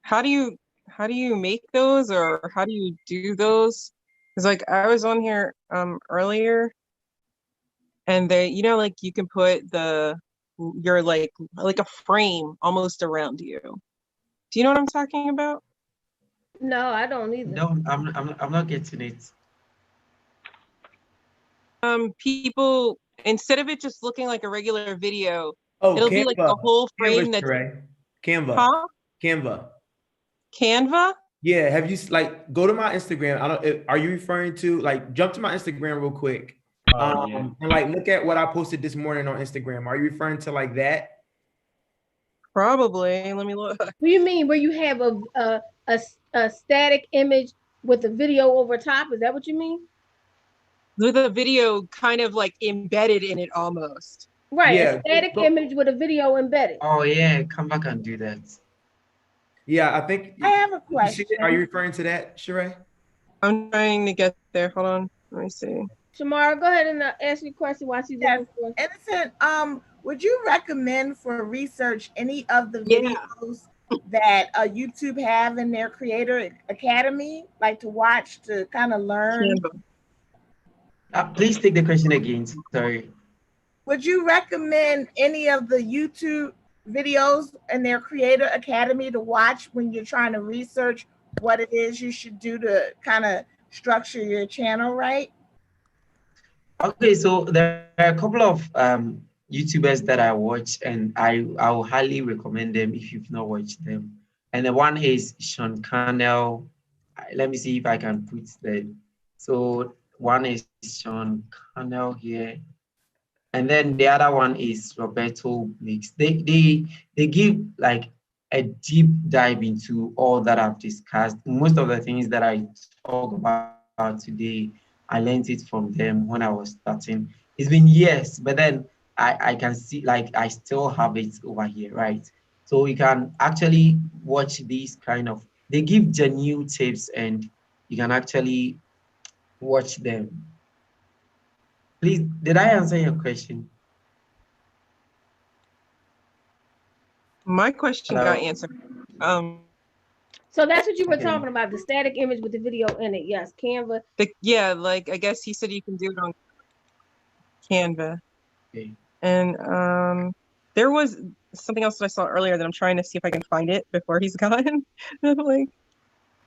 how do you how do you make those, or how do you do those? Because like I was on here earlier, and they, you know, like you can put your like a frame almost around you. Do you know what I'm talking about? No, I don't either. No, I'm not getting it. People, instead of it just looking like a regular video, Oh, it'll be like the Canva. whole Canva, frame that's, Sheree. Canva. huh? Canva. Canva? Yeah, have you like go to my Instagram? Are you referring to like jump to my Instagram real quick? Yeah. And like look at what I posted this morning on Instagram. Are you referring to like that? Probably. Let me look. What do you mean where you have a static image with a video over top? Is that what you mean? With a video kind of like embedded in it almost. Right, a Yeah. static image with a video embedded. Oh yeah, come back and do that. Yeah, I think I have a you see it? Are you question. referring to that, Sheree? I'm trying to get there. Hold on. Let me see. Shamara, go ahead and ask your question while she's Yes, looking for. Innocent. Would you recommend for research any of the Yeah. videos that YouTube have in their Creator Academy, like to watch to kind of learn? Canva. Please take the question again. Sorry. Would you recommend any of the YouTube videos in their Creator Academy to watch when you're trying to research what it is you should do to kind of structure your channel right? Okay, so there are a couple of YouTubers that I watch, and I will highly recommend them if you've not watched them. And the one is Sean Cannell. Let me see if I can put the. So one is Sean Cannell here, and then the other one is Roberto Mix. They give like a deep dive into all that I've discussed. Most of the things that I talk about today, I learned it from them when I was starting. It's been years, but then I can see like I still have it over here, right? So you can actually watch these kind of, they give genuine tips and you can actually watch them. Please, did I answer your question? My question got Hello? answered. So that's what you were Okay. talking about, the static image with the video in it. Yes, Canva. Yeah, like I guess he said you can do it on Canva. Okay. And there was something else that I saw earlier that I'm trying to see if I can find it before he's gone. Like,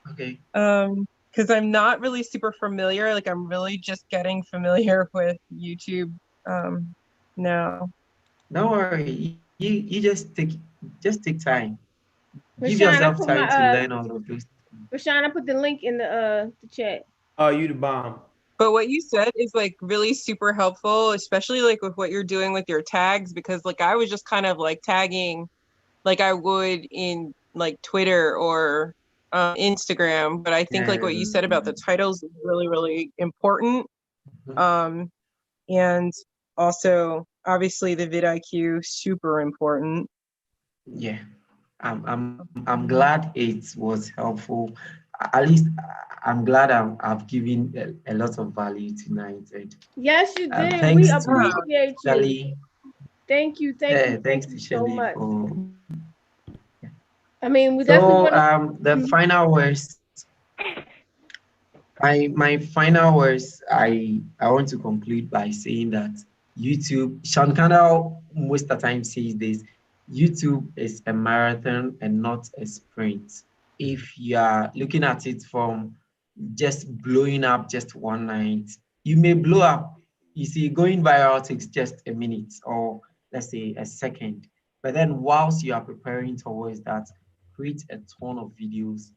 Okay. because I'm not really super familiar. Like I'm really just getting familiar with YouTube now. Don't worry. You just take time. Give Rashawn, I yourself put time to my learn all of those. Rashawn, I put the link in the chat. Oh, you the bomb. But what you said is like really super helpful, especially like with what you're doing with your tags, because like I was just kind of like tagging like I would in like Twitter or Instagram. But I think like what you said about the titles is really, really important. And also obviously the vidIQ, super important. Yeah. I'm glad it was helpful. At least I'm glad I've given a lot of value tonight. And Yes, you did. We thanks to appreciate you. Shelly. Thank you, Thanks thank to you so Shelly much. for. I mean, we definitely So want to. the final words. My final words. I want to conclude by saying that YouTube. Sean Cannell most of the time says this. YouTube is a marathon and not a sprint. If you are looking at it from just blowing up just one night, you may blow up. You see, going viral takes just a minute or let's say a second. But then whilst you are preparing towards that, create a ton of videos,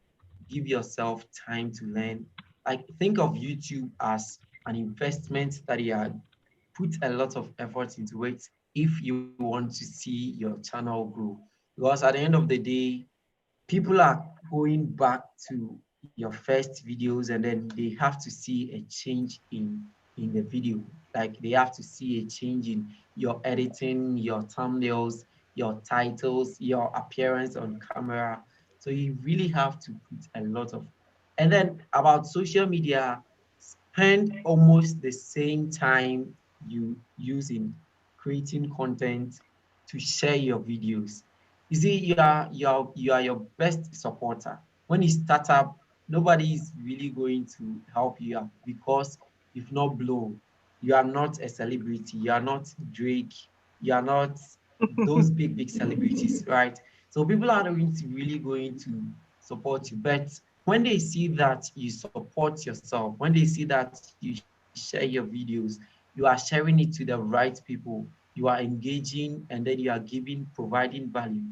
give yourself time to learn. Like think of YouTube as an investment that you are put a lot of effort into it if you want to see your channel grow. Because at the end of the day, people are going back to your first videos and then they have to see a change in the video. Like they have to see a change in your editing, your thumbnails, your titles, your appearance on camera. So you really have to put a lot of. And then about social media, spend almost the same time you use in creating content to share your videos. You see, you are your best supporter. when you start up, nobody is really going to help you out because you've not blown. You are not a celebrity. You are not Drake. You are not those big celebrities, right? So people are not really going to support you. But when they see that you support yourself, when they see that you share your videos, you are sharing it to the right people, you are engaging, and then you are giving, providing value,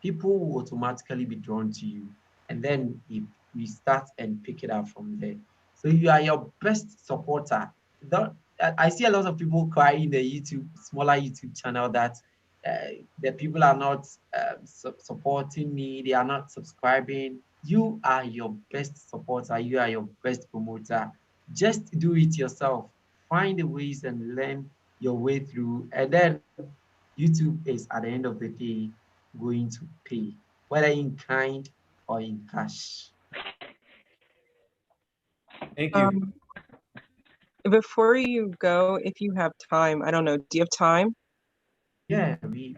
people will automatically be drawn to you. And then we start and pick it up from there. So you are your best supporter. I see a lot of people cry in the smaller YouTube channel that the people are not supporting me, they are not subscribing. You are your best supporter, you are your best promoter. Just do it yourself. Find the ways and learn your way through. And then YouTube is at the end of the day going to pay, whether in kind or in cash. Thank you. Um, before you go, if you have time, I don't know, do you have time? Yeah, I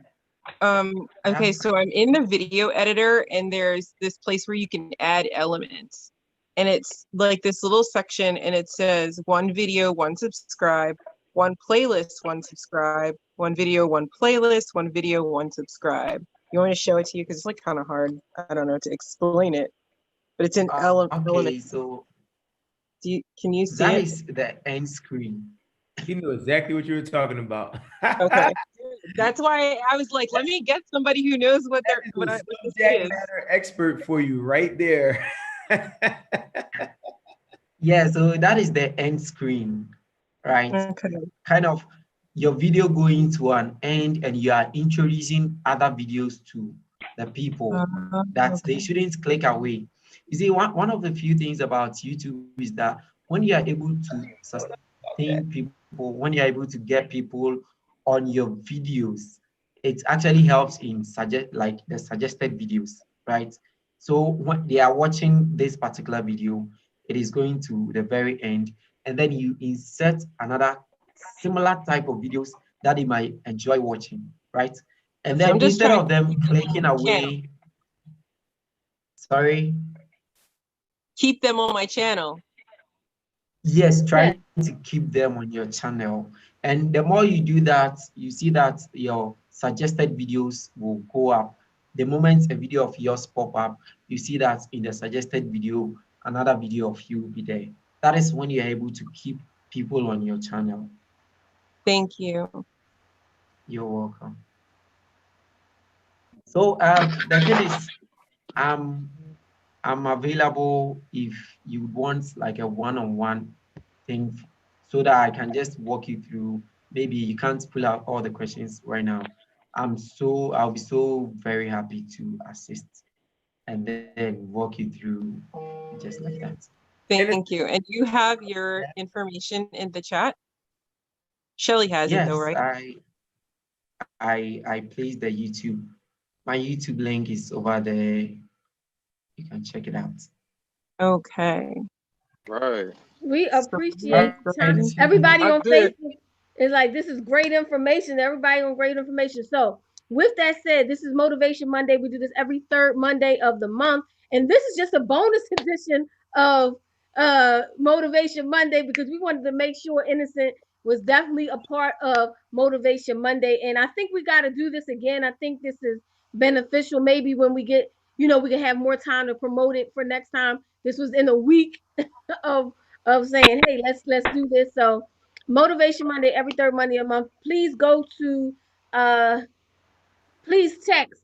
Okay, have. so I'm in the video editor and there's this place where you can add elements. And it's like this little section and it says one video, one subscribe, one playlist, one subscribe, one video, one playlist, one video, one subscribe. You want me to show it to you? Because it's like kind of hard, I don't know, to explain it. But it's an element. Okay, so Can you see that it? is the end screen. He knew exactly what you were talking about. Okay. That's why I was like, let me get somebody who knows what what this subject is. matter expert for you right there. Yeah, so that is the end screen, right? Okay. Kind of your video going to an end and you are introducing other videos to the people that they Okay. shouldn't click away. You see, one of the few things about YouTube is that when you are able to sustain people, when you're able to get people on your videos, it actually helps in like the suggested videos, right? So when they are watching this particular video, it is going to the very end, and then you insert another similar type of videos that they might enjoy watching, right? And Okay, then I'm just instead trying of to them keep them on clicking my channel. away, sorry, Keep them on my channel. yes, Yeah. trying to keep them on your channel. And the more you do that, you see that your suggested videos will go up. The moment a video of yours pop up, you see that in the suggested video, another video of you will be there. That is when you're able to keep people on your channel. Thank you. You're welcome. So the thing is, um, I'm available if you want like a one-on-one thing so that I can just walk you through. Maybe you can't pull out all the questions right now. I'll be so very happy to assist and then walk you through just like that. Thank you. And you have your information in the chat? Shelly has it though, Yes, right? I placed the YouTube. My YouTube link is over there. You can check it out. Okay. Right. We So appreciate the time. Right. Everybody I on did. Facebook is like, this is great information. Everybody on great information. So, with that said, this is Motivation Monday. We do this every third Monday of the month. And this is just a bonus edition of Motivation Monday because we wanted to make sure Innocent was definitely a part of Motivation Monday. And I think we got to do this again. I think this is beneficial. Maybe when we get, we can have more time to promote it for next time. This was in a week of saying, hey, let's do this. So Motivation Monday, every third Monday a month. Please go to please text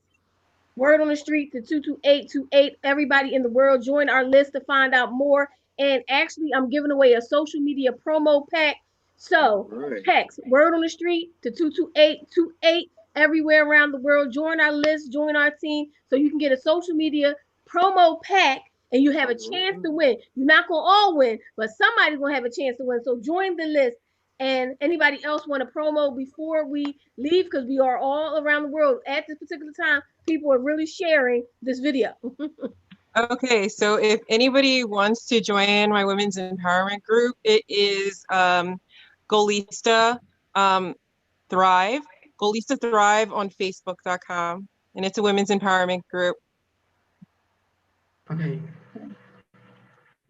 Word on the Street to 22828. Everybody in the world, join our list to find out more. And actually, I'm giving away a social media promo pack. So Right. text Word on the Street to 22828 everywhere around the world. Join our list, join our team so you can get a social media promo pack and you have a chance to win. You're not going to all win, but somebody's going to have a chance to win. So join the list. And anybody else want a promo before we leave? Because we are all around the world at this particular time. People are really sharing this video. Okay, so if anybody wants to join my women's empowerment group, it is Golista Thrive, Golista Thrive on Facebook.com. And it's a women's empowerment group. Okay.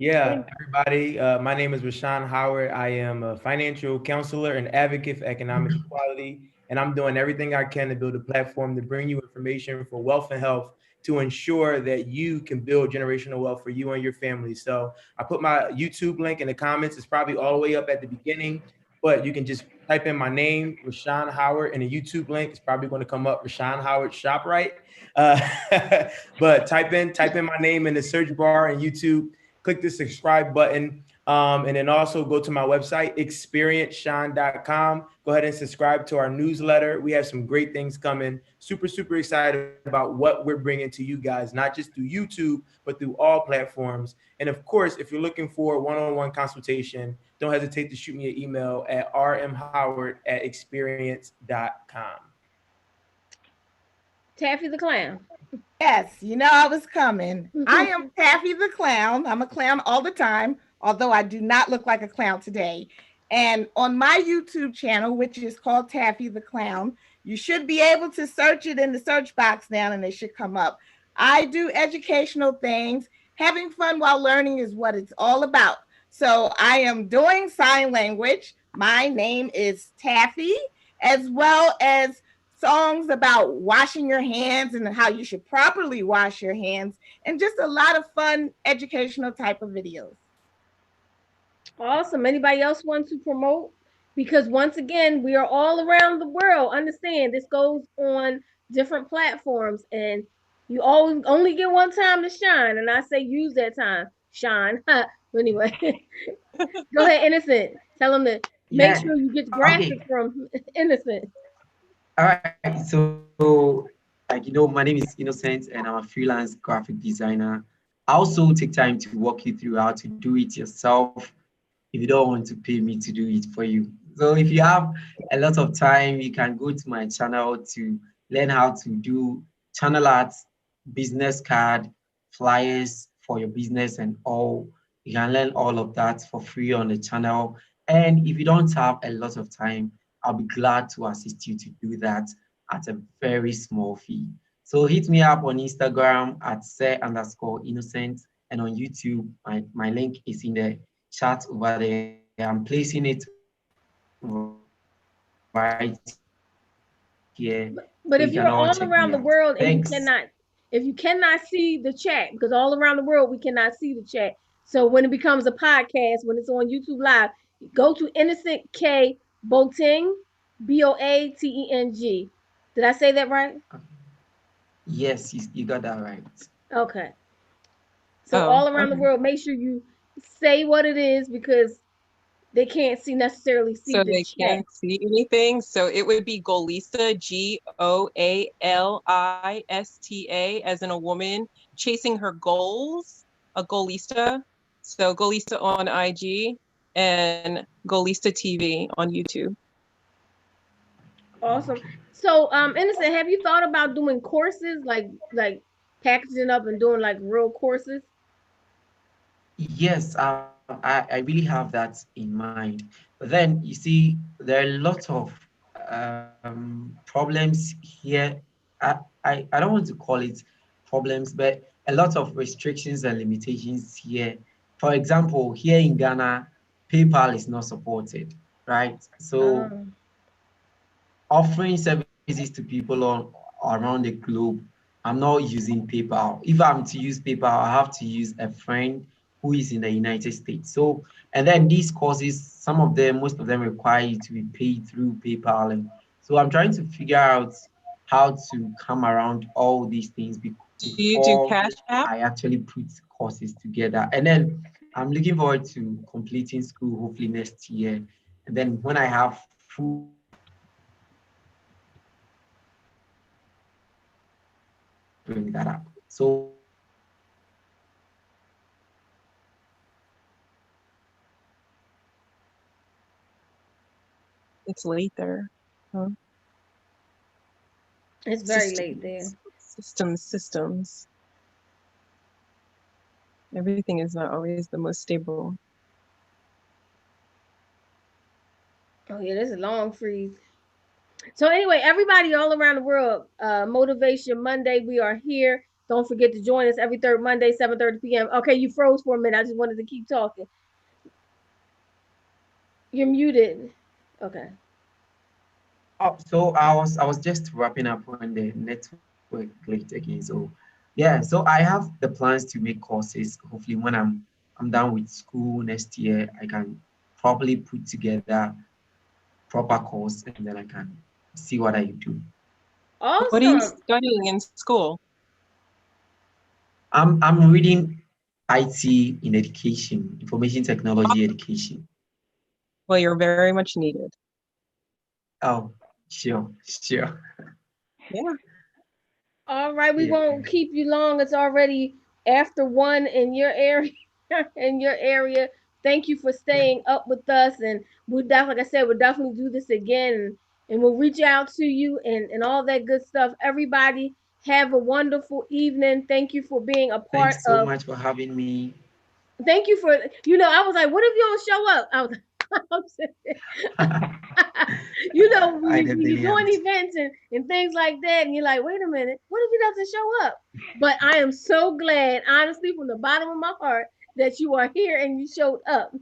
Yeah, Any- everybody. My name is Rashawn Howard. I am a financial counselor and advocate for economic equality, and I'm doing everything I can to build a platform to bring you information for wealth and health to ensure that you can build generational wealth for you and your family. So I put my YouTube link in the comments. It's probably all the way up at the beginning, but you can just type in my name, Rashawn Howard, and the YouTube link. It's probably going to come up, Rashawn Howard ShopRite. Uh, but type in my name in the search bar in YouTube, click the subscribe button. And then also go to my website, experienceshine.com. Go ahead and subscribe to our newsletter. We have some great things coming. Super, super excited about what we're bringing to you guys, not just through YouTube, but through all platforms. And of course, if you're looking for a one-on-one consultation, don't hesitate to shoot me an email at rmhoward@experience.com. Taffy the Clown. Yes, you know I was coming. I am Taffy the Clown. I'm a clown all the time, although I do not look like a clown today. And on my YouTube channel, which is called Taffy the Clown, you should be able to search it in the search box now and it should come up. I do educational things. Having fun while learning is what it's all about. So I am doing sign language. My name is Taffy, as well as songs about washing your hands and how you should properly wash your hands, and just a lot of fun educational type of videos. Awesome. Anybody else want to promote? Because once again, we are all around the world. Understand this goes on different platforms, and you always only get one time to shine. And I say use that time, shine. But anyway, go ahead, Innocent. Tell them to make Yeah. sure you get the Okay. graphics from Innocent. All right. So, my name is Innocent, and I'm a freelance graphic designer. I also take time to walk you through how to do it yourself if you don't want to pay me to do it for you. So, if you have a lot of time, you can go to my channel to learn how to do channel ads, business card, flyers for your business, and all. You can learn all of that for free on the channel. And if you don't have a lot of time, I'll be glad to assist you to do that at a very small fee. So hit me up on Instagram at say_innocent, and on YouTube, my link is in the chat over there. I'm placing it right here so you can all check me out. Thanks. But if you're all around the world and if you cannot see the chat, because all around the world we cannot see the chat. So when it becomes a podcast, when it's on YouTube Live, go to Innocent K Boateng, Boateng. Did I say that right? Yes, you got that right. Okay. So Oh, all around the okay. world, make sure you say what it is because they can't see necessarily see So the they chat. can't see anything. So it would be Golista, Golista, as in a woman chasing her goals, a Golista. So Golista on IG and Golista TV on YouTube. Awesome. Okay. So, Innocent, have you thought about doing courses like packaging up and doing like real courses? Yes, I really have that in mind. But then you see, there are a lot of problems here. I don't want to call it problems, but a lot of restrictions and limitations here. For example, here in Ghana, PayPal is not supported, right? So Um, offering services to people on around the globe, I'm not using PayPal. If I'm to use PayPal, I have to use a friend who is in the United States. So, and then these courses, some of them, most of them require you to be paid through PayPal. And so I'm trying to figure out how to come around all these things Do you do before Cash App? I actually put courses together. And then I'm looking forward to completing school hopefully next year. And then when I have full time, I'll be able to bring that up. So It's late there. Huh? it's very late there. Systems. Everything is not always the most stable. Oh yeah, this is a long freeze. So anyway, everybody all around the world, Motivation Monday, we are here. Don't forget to join us every third Monday, 7:30 p.m. Okay, you froze for a minute. I just wanted to keep talking. You're muted. Okay. Oh, so I was just wrapping up when the network glitched again. So yeah, so I have the plans to make courses. Hopefully when I'm done with school next year, I can probably put together proper course and then I can see what I do. What are you Awesome. studying in school? I'm reading IT in education, information technology education. Well, you're very much needed. Oh, sure. Yeah. All right, we Yeah. won't keep you long. It's already after 1 in your area. In your area. Thank you for Yeah. staying up with us, and we definitely, like I said, we'll definitely do this again, and we'll reach out to you and all that good stuff. Everybody, have a wonderful evening. Thank you for being a part Thanks so of. much for having me. Thank you for. I was like, what if you don't show up? I was. I'm saying, when, I when you're definitely doing have to. events and things like that, and you're like, wait a minute, what if he doesn't show up? But I am so glad, honestly, from the bottom of my heart, that you are here and you showed up.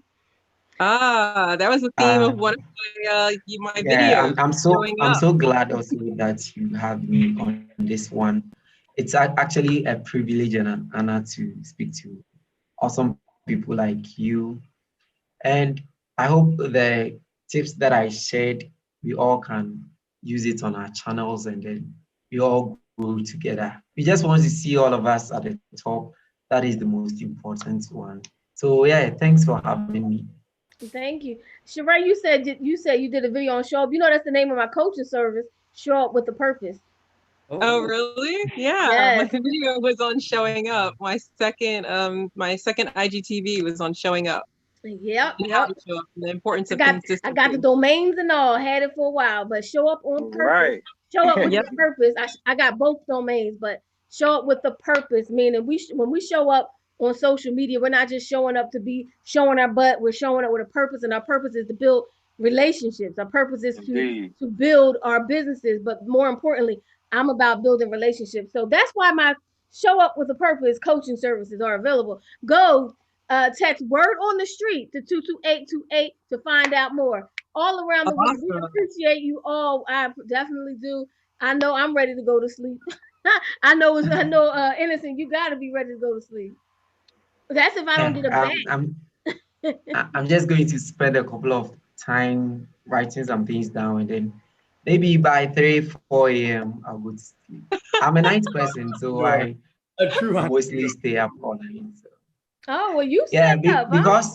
That was the theme of Uh, one of my yeah, videos, showing I'm up. so glad also that you have me on this one. It's actually a privilege and an honor to speak to awesome people like you. And I hope the tips that I shared, we all can use it on our channels and then we all grow together. We just want to see all of us at the top. That is the most important one. So yeah, thanks for having me. Thank you. Sheree, you said you did a video on Show Up. You know that's the name of my coaching service, Show Up with a Purpose. Oh, Oh, really? Yeah. My Yes. video was on showing up. My second IGTV was on showing up Yep, and how yep. to show up and the importance I of got I got the consistency. domains and all, had it for a while, but show up on purpose. Right. Show up with Yep. the purpose. I got both domains, but show up with the purpose, meaning when we show up on social media, we're not just showing up to be showing our butt. We're showing up with a purpose, and our purpose is to build relationships. Our purpose is Indeed. to build our businesses, but more importantly, I'm about building relationships. So that's why my show up with a purpose coaching services are available. Go text word on the street to 22828 to find out more. All around the world. We Awesome. appreciate you all. I definitely do. I know I'm ready to go to sleep. I know innocent, you gotta be ready to go to sleep. That's if I don't Yeah, get a back. I'm just going to spend a couple of time writing some things down and then maybe by 3, 4 a.m. I'll go to sleep. I'm a night person, so you are I a true mostly entrepreneur. stay up all night. So. Oh well, you Yeah, stay up, huh?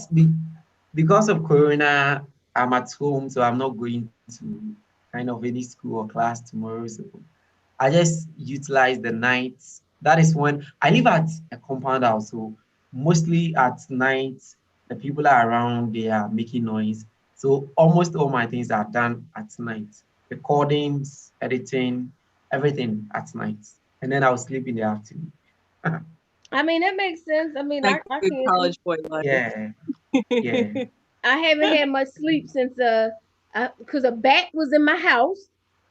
because of Corona, I'm at home, so I'm not going to kind of any school or class tomorrow. So I just utilize the nights. That is when I live at a compound house, so mostly at night, the people are around, they are making noise. So almost all my things are done at night. Recordings, editing, everything at night. And then I'll sleep in the afternoon. I mean, that makes sense. I mean, Like I good can't sleep. college boy life. Yeah, yeah. I haven't had much sleep since because a bat was in my house.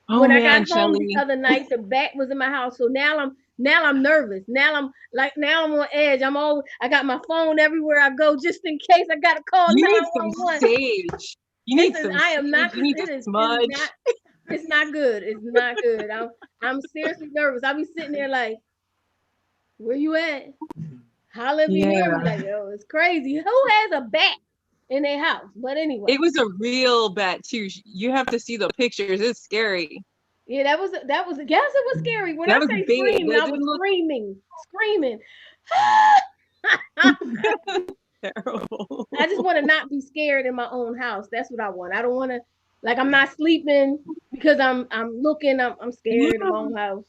Oh When I got man, home the Shelly. other night, the bat was in my house. So now I'm nervous. Now I'm on edge. I got my phone everywhere I go just in case I gotta call You need some 911. sage. You This need is some I am sage. not You need to it is smudge. not it's not good. It's not good. I'm seriously nervous. I'll be sitting there like, where you at? Holla if you hear me. Yeah. Like, yo, it's crazy. Who has a bat in their house? But anyway. It was a real bat too. You have to see the pictures. It's scary. Yeah, that was yes, it was scary. When I That was say big. screaming, That I was didn't look screaming. terrible. I just want to not be scared in my own house. That's what I want. I don't want to like I'm not sleeping because I'm looking. I'm scared in my own house.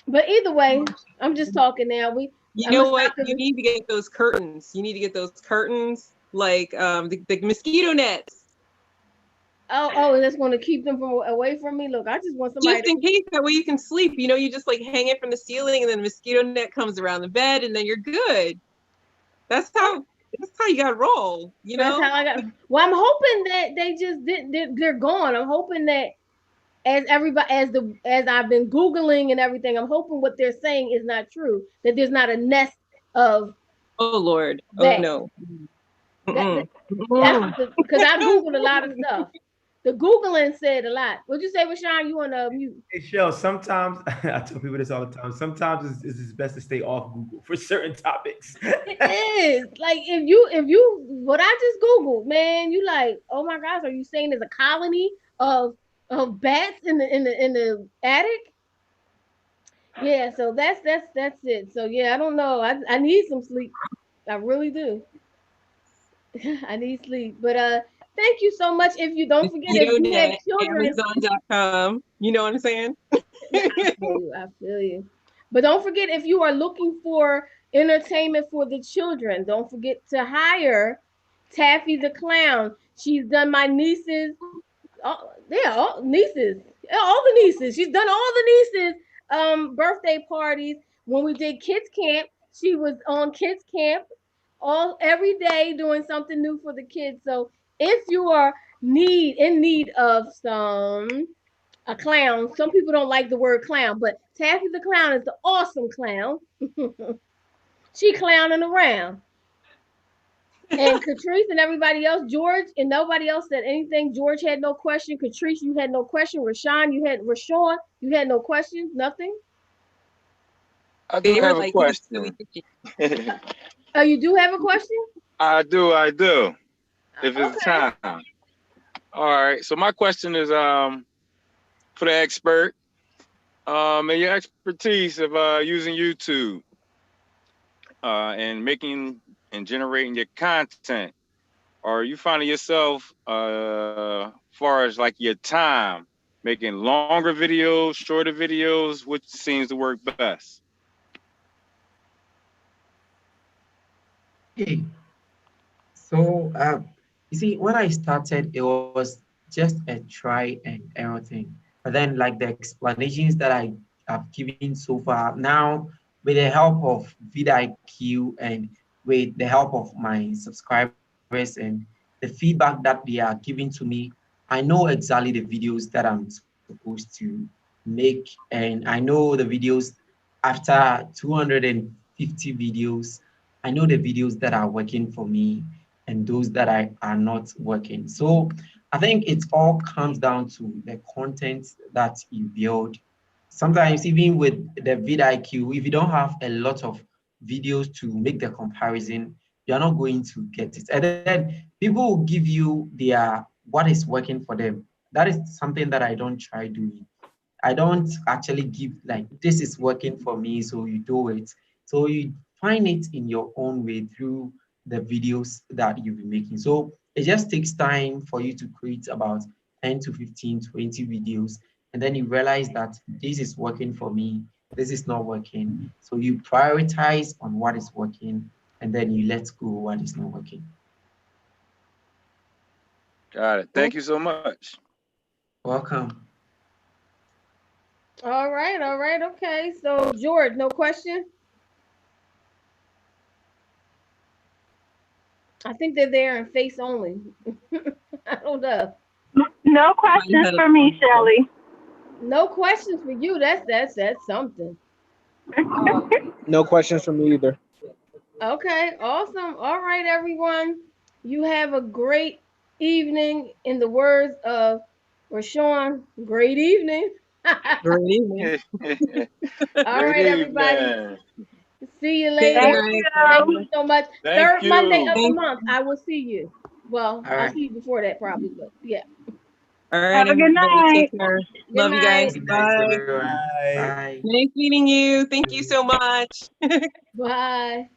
But either way, I'm just talking now. You I'm gonna know what? stop You because need to get those curtains. You need to get those curtains, like the mosquito nets, oh, that's gonna keep them from away from me. Look, I just want somebody just to. in case. That way you can sleep. You just like hang it from the ceiling, and then the mosquito net comes around the bed, and then you're good. That's Oh, how. That's how you got to roll. that's how I got. Well, I'm hoping that they just did. They're gone. I'm hoping that as everybody, as I've been Googling and everything, I'm hoping what they're saying is not true, that there's not a nest of Oh Lord. Oh bats. no. That, Mm-mm. that's Mm-mm. what because I Googled a lot of stuff. The Googling said a lot. What'd you say, Rashawn? You want to mute? Hey, Shell, sometimes I tell people this all the time. Sometimes it's best to stay off Google for certain topics. It is like if you what I just Googled, man, you like, oh my gosh, are you saying there's a colony of bats in the attic? Yeah, so that's it. So yeah, I don't know. I need some sleep. I really do. I need sleep. But thank you so much. If you don't forget, if Mosquito you have net, children, Amazon.com. You know what I'm saying? I feel you. I feel you. But don't forget, if you are looking for entertainment for the children, don't forget to hire Taffy the Clown. She's done my nieces. Yeah, all nieces, all the nieces. She's done all the nieces birthday parties. When we did kids camp, she was on kids camp all every day doing something new for the kids. So if you are in need of some a clown, some people don't like the word clown, but Taffy the Clown is the awesome clown. She clowning around. And Catrice and everybody else, George and nobody else said anything. George had no question. Catrice, you had no question. Rashawn, you had no questions. Nothing. I do They were have a like, yes, really question. Oh, you do have a question? I do. If it's Okay. time. All right. So my question is for the expert and your expertise of using YouTube and making and generating your content. Are you finding yourself far as like your time making longer videos, shorter videos, which seems to work best? Okay. So, you see, when I started, it was just a try and error thing. But then, like the explanations that I have given so far, now with the help of vidIQ and with the help of my subscribers and the feedback that they are giving to me, I know exactly the videos that I'm supposed to make. And I know the videos after 250 videos, I know the videos that are working for me and those that are not working. So I think it all comes down to the content that you build. Sometimes even with the vidIQ, if you don't have a lot of videos to make the comparison, you're not going to get it. And then people will give you their what is working for them. That is something that I don't try doing. I don't actually give like this is working for me, so you do it. So you find it in your own way through the videos that you'll be making. So it just takes time for you to create about 10 to 15, 20 videos. And then you realize that this is working for me, this is not working. So you prioritize on what is working and then you let go what is not working. Got it. Thank you so much. Welcome. All right. All right. Okay. So George, no question. I think they're there in face only. I don't know. No questions for me, Shelly. No questions for you. That's something. No questions from me either. Okay, awesome. All right, everyone. You have a great evening. In the words of Rashawn, great evening. Great evening. All Great right, everybody. evening. See you Good later. night. Thank you so much. Thank Third Monday you. of the month, I will see you. Well, All I'll right. see you before that probably, but yeah. All right, Have a good everybody. night. Take care. Good Love you night. guys. Good night, Bye. everyone. Bye. Bye. Nice meeting you. Thank you so much. Bye.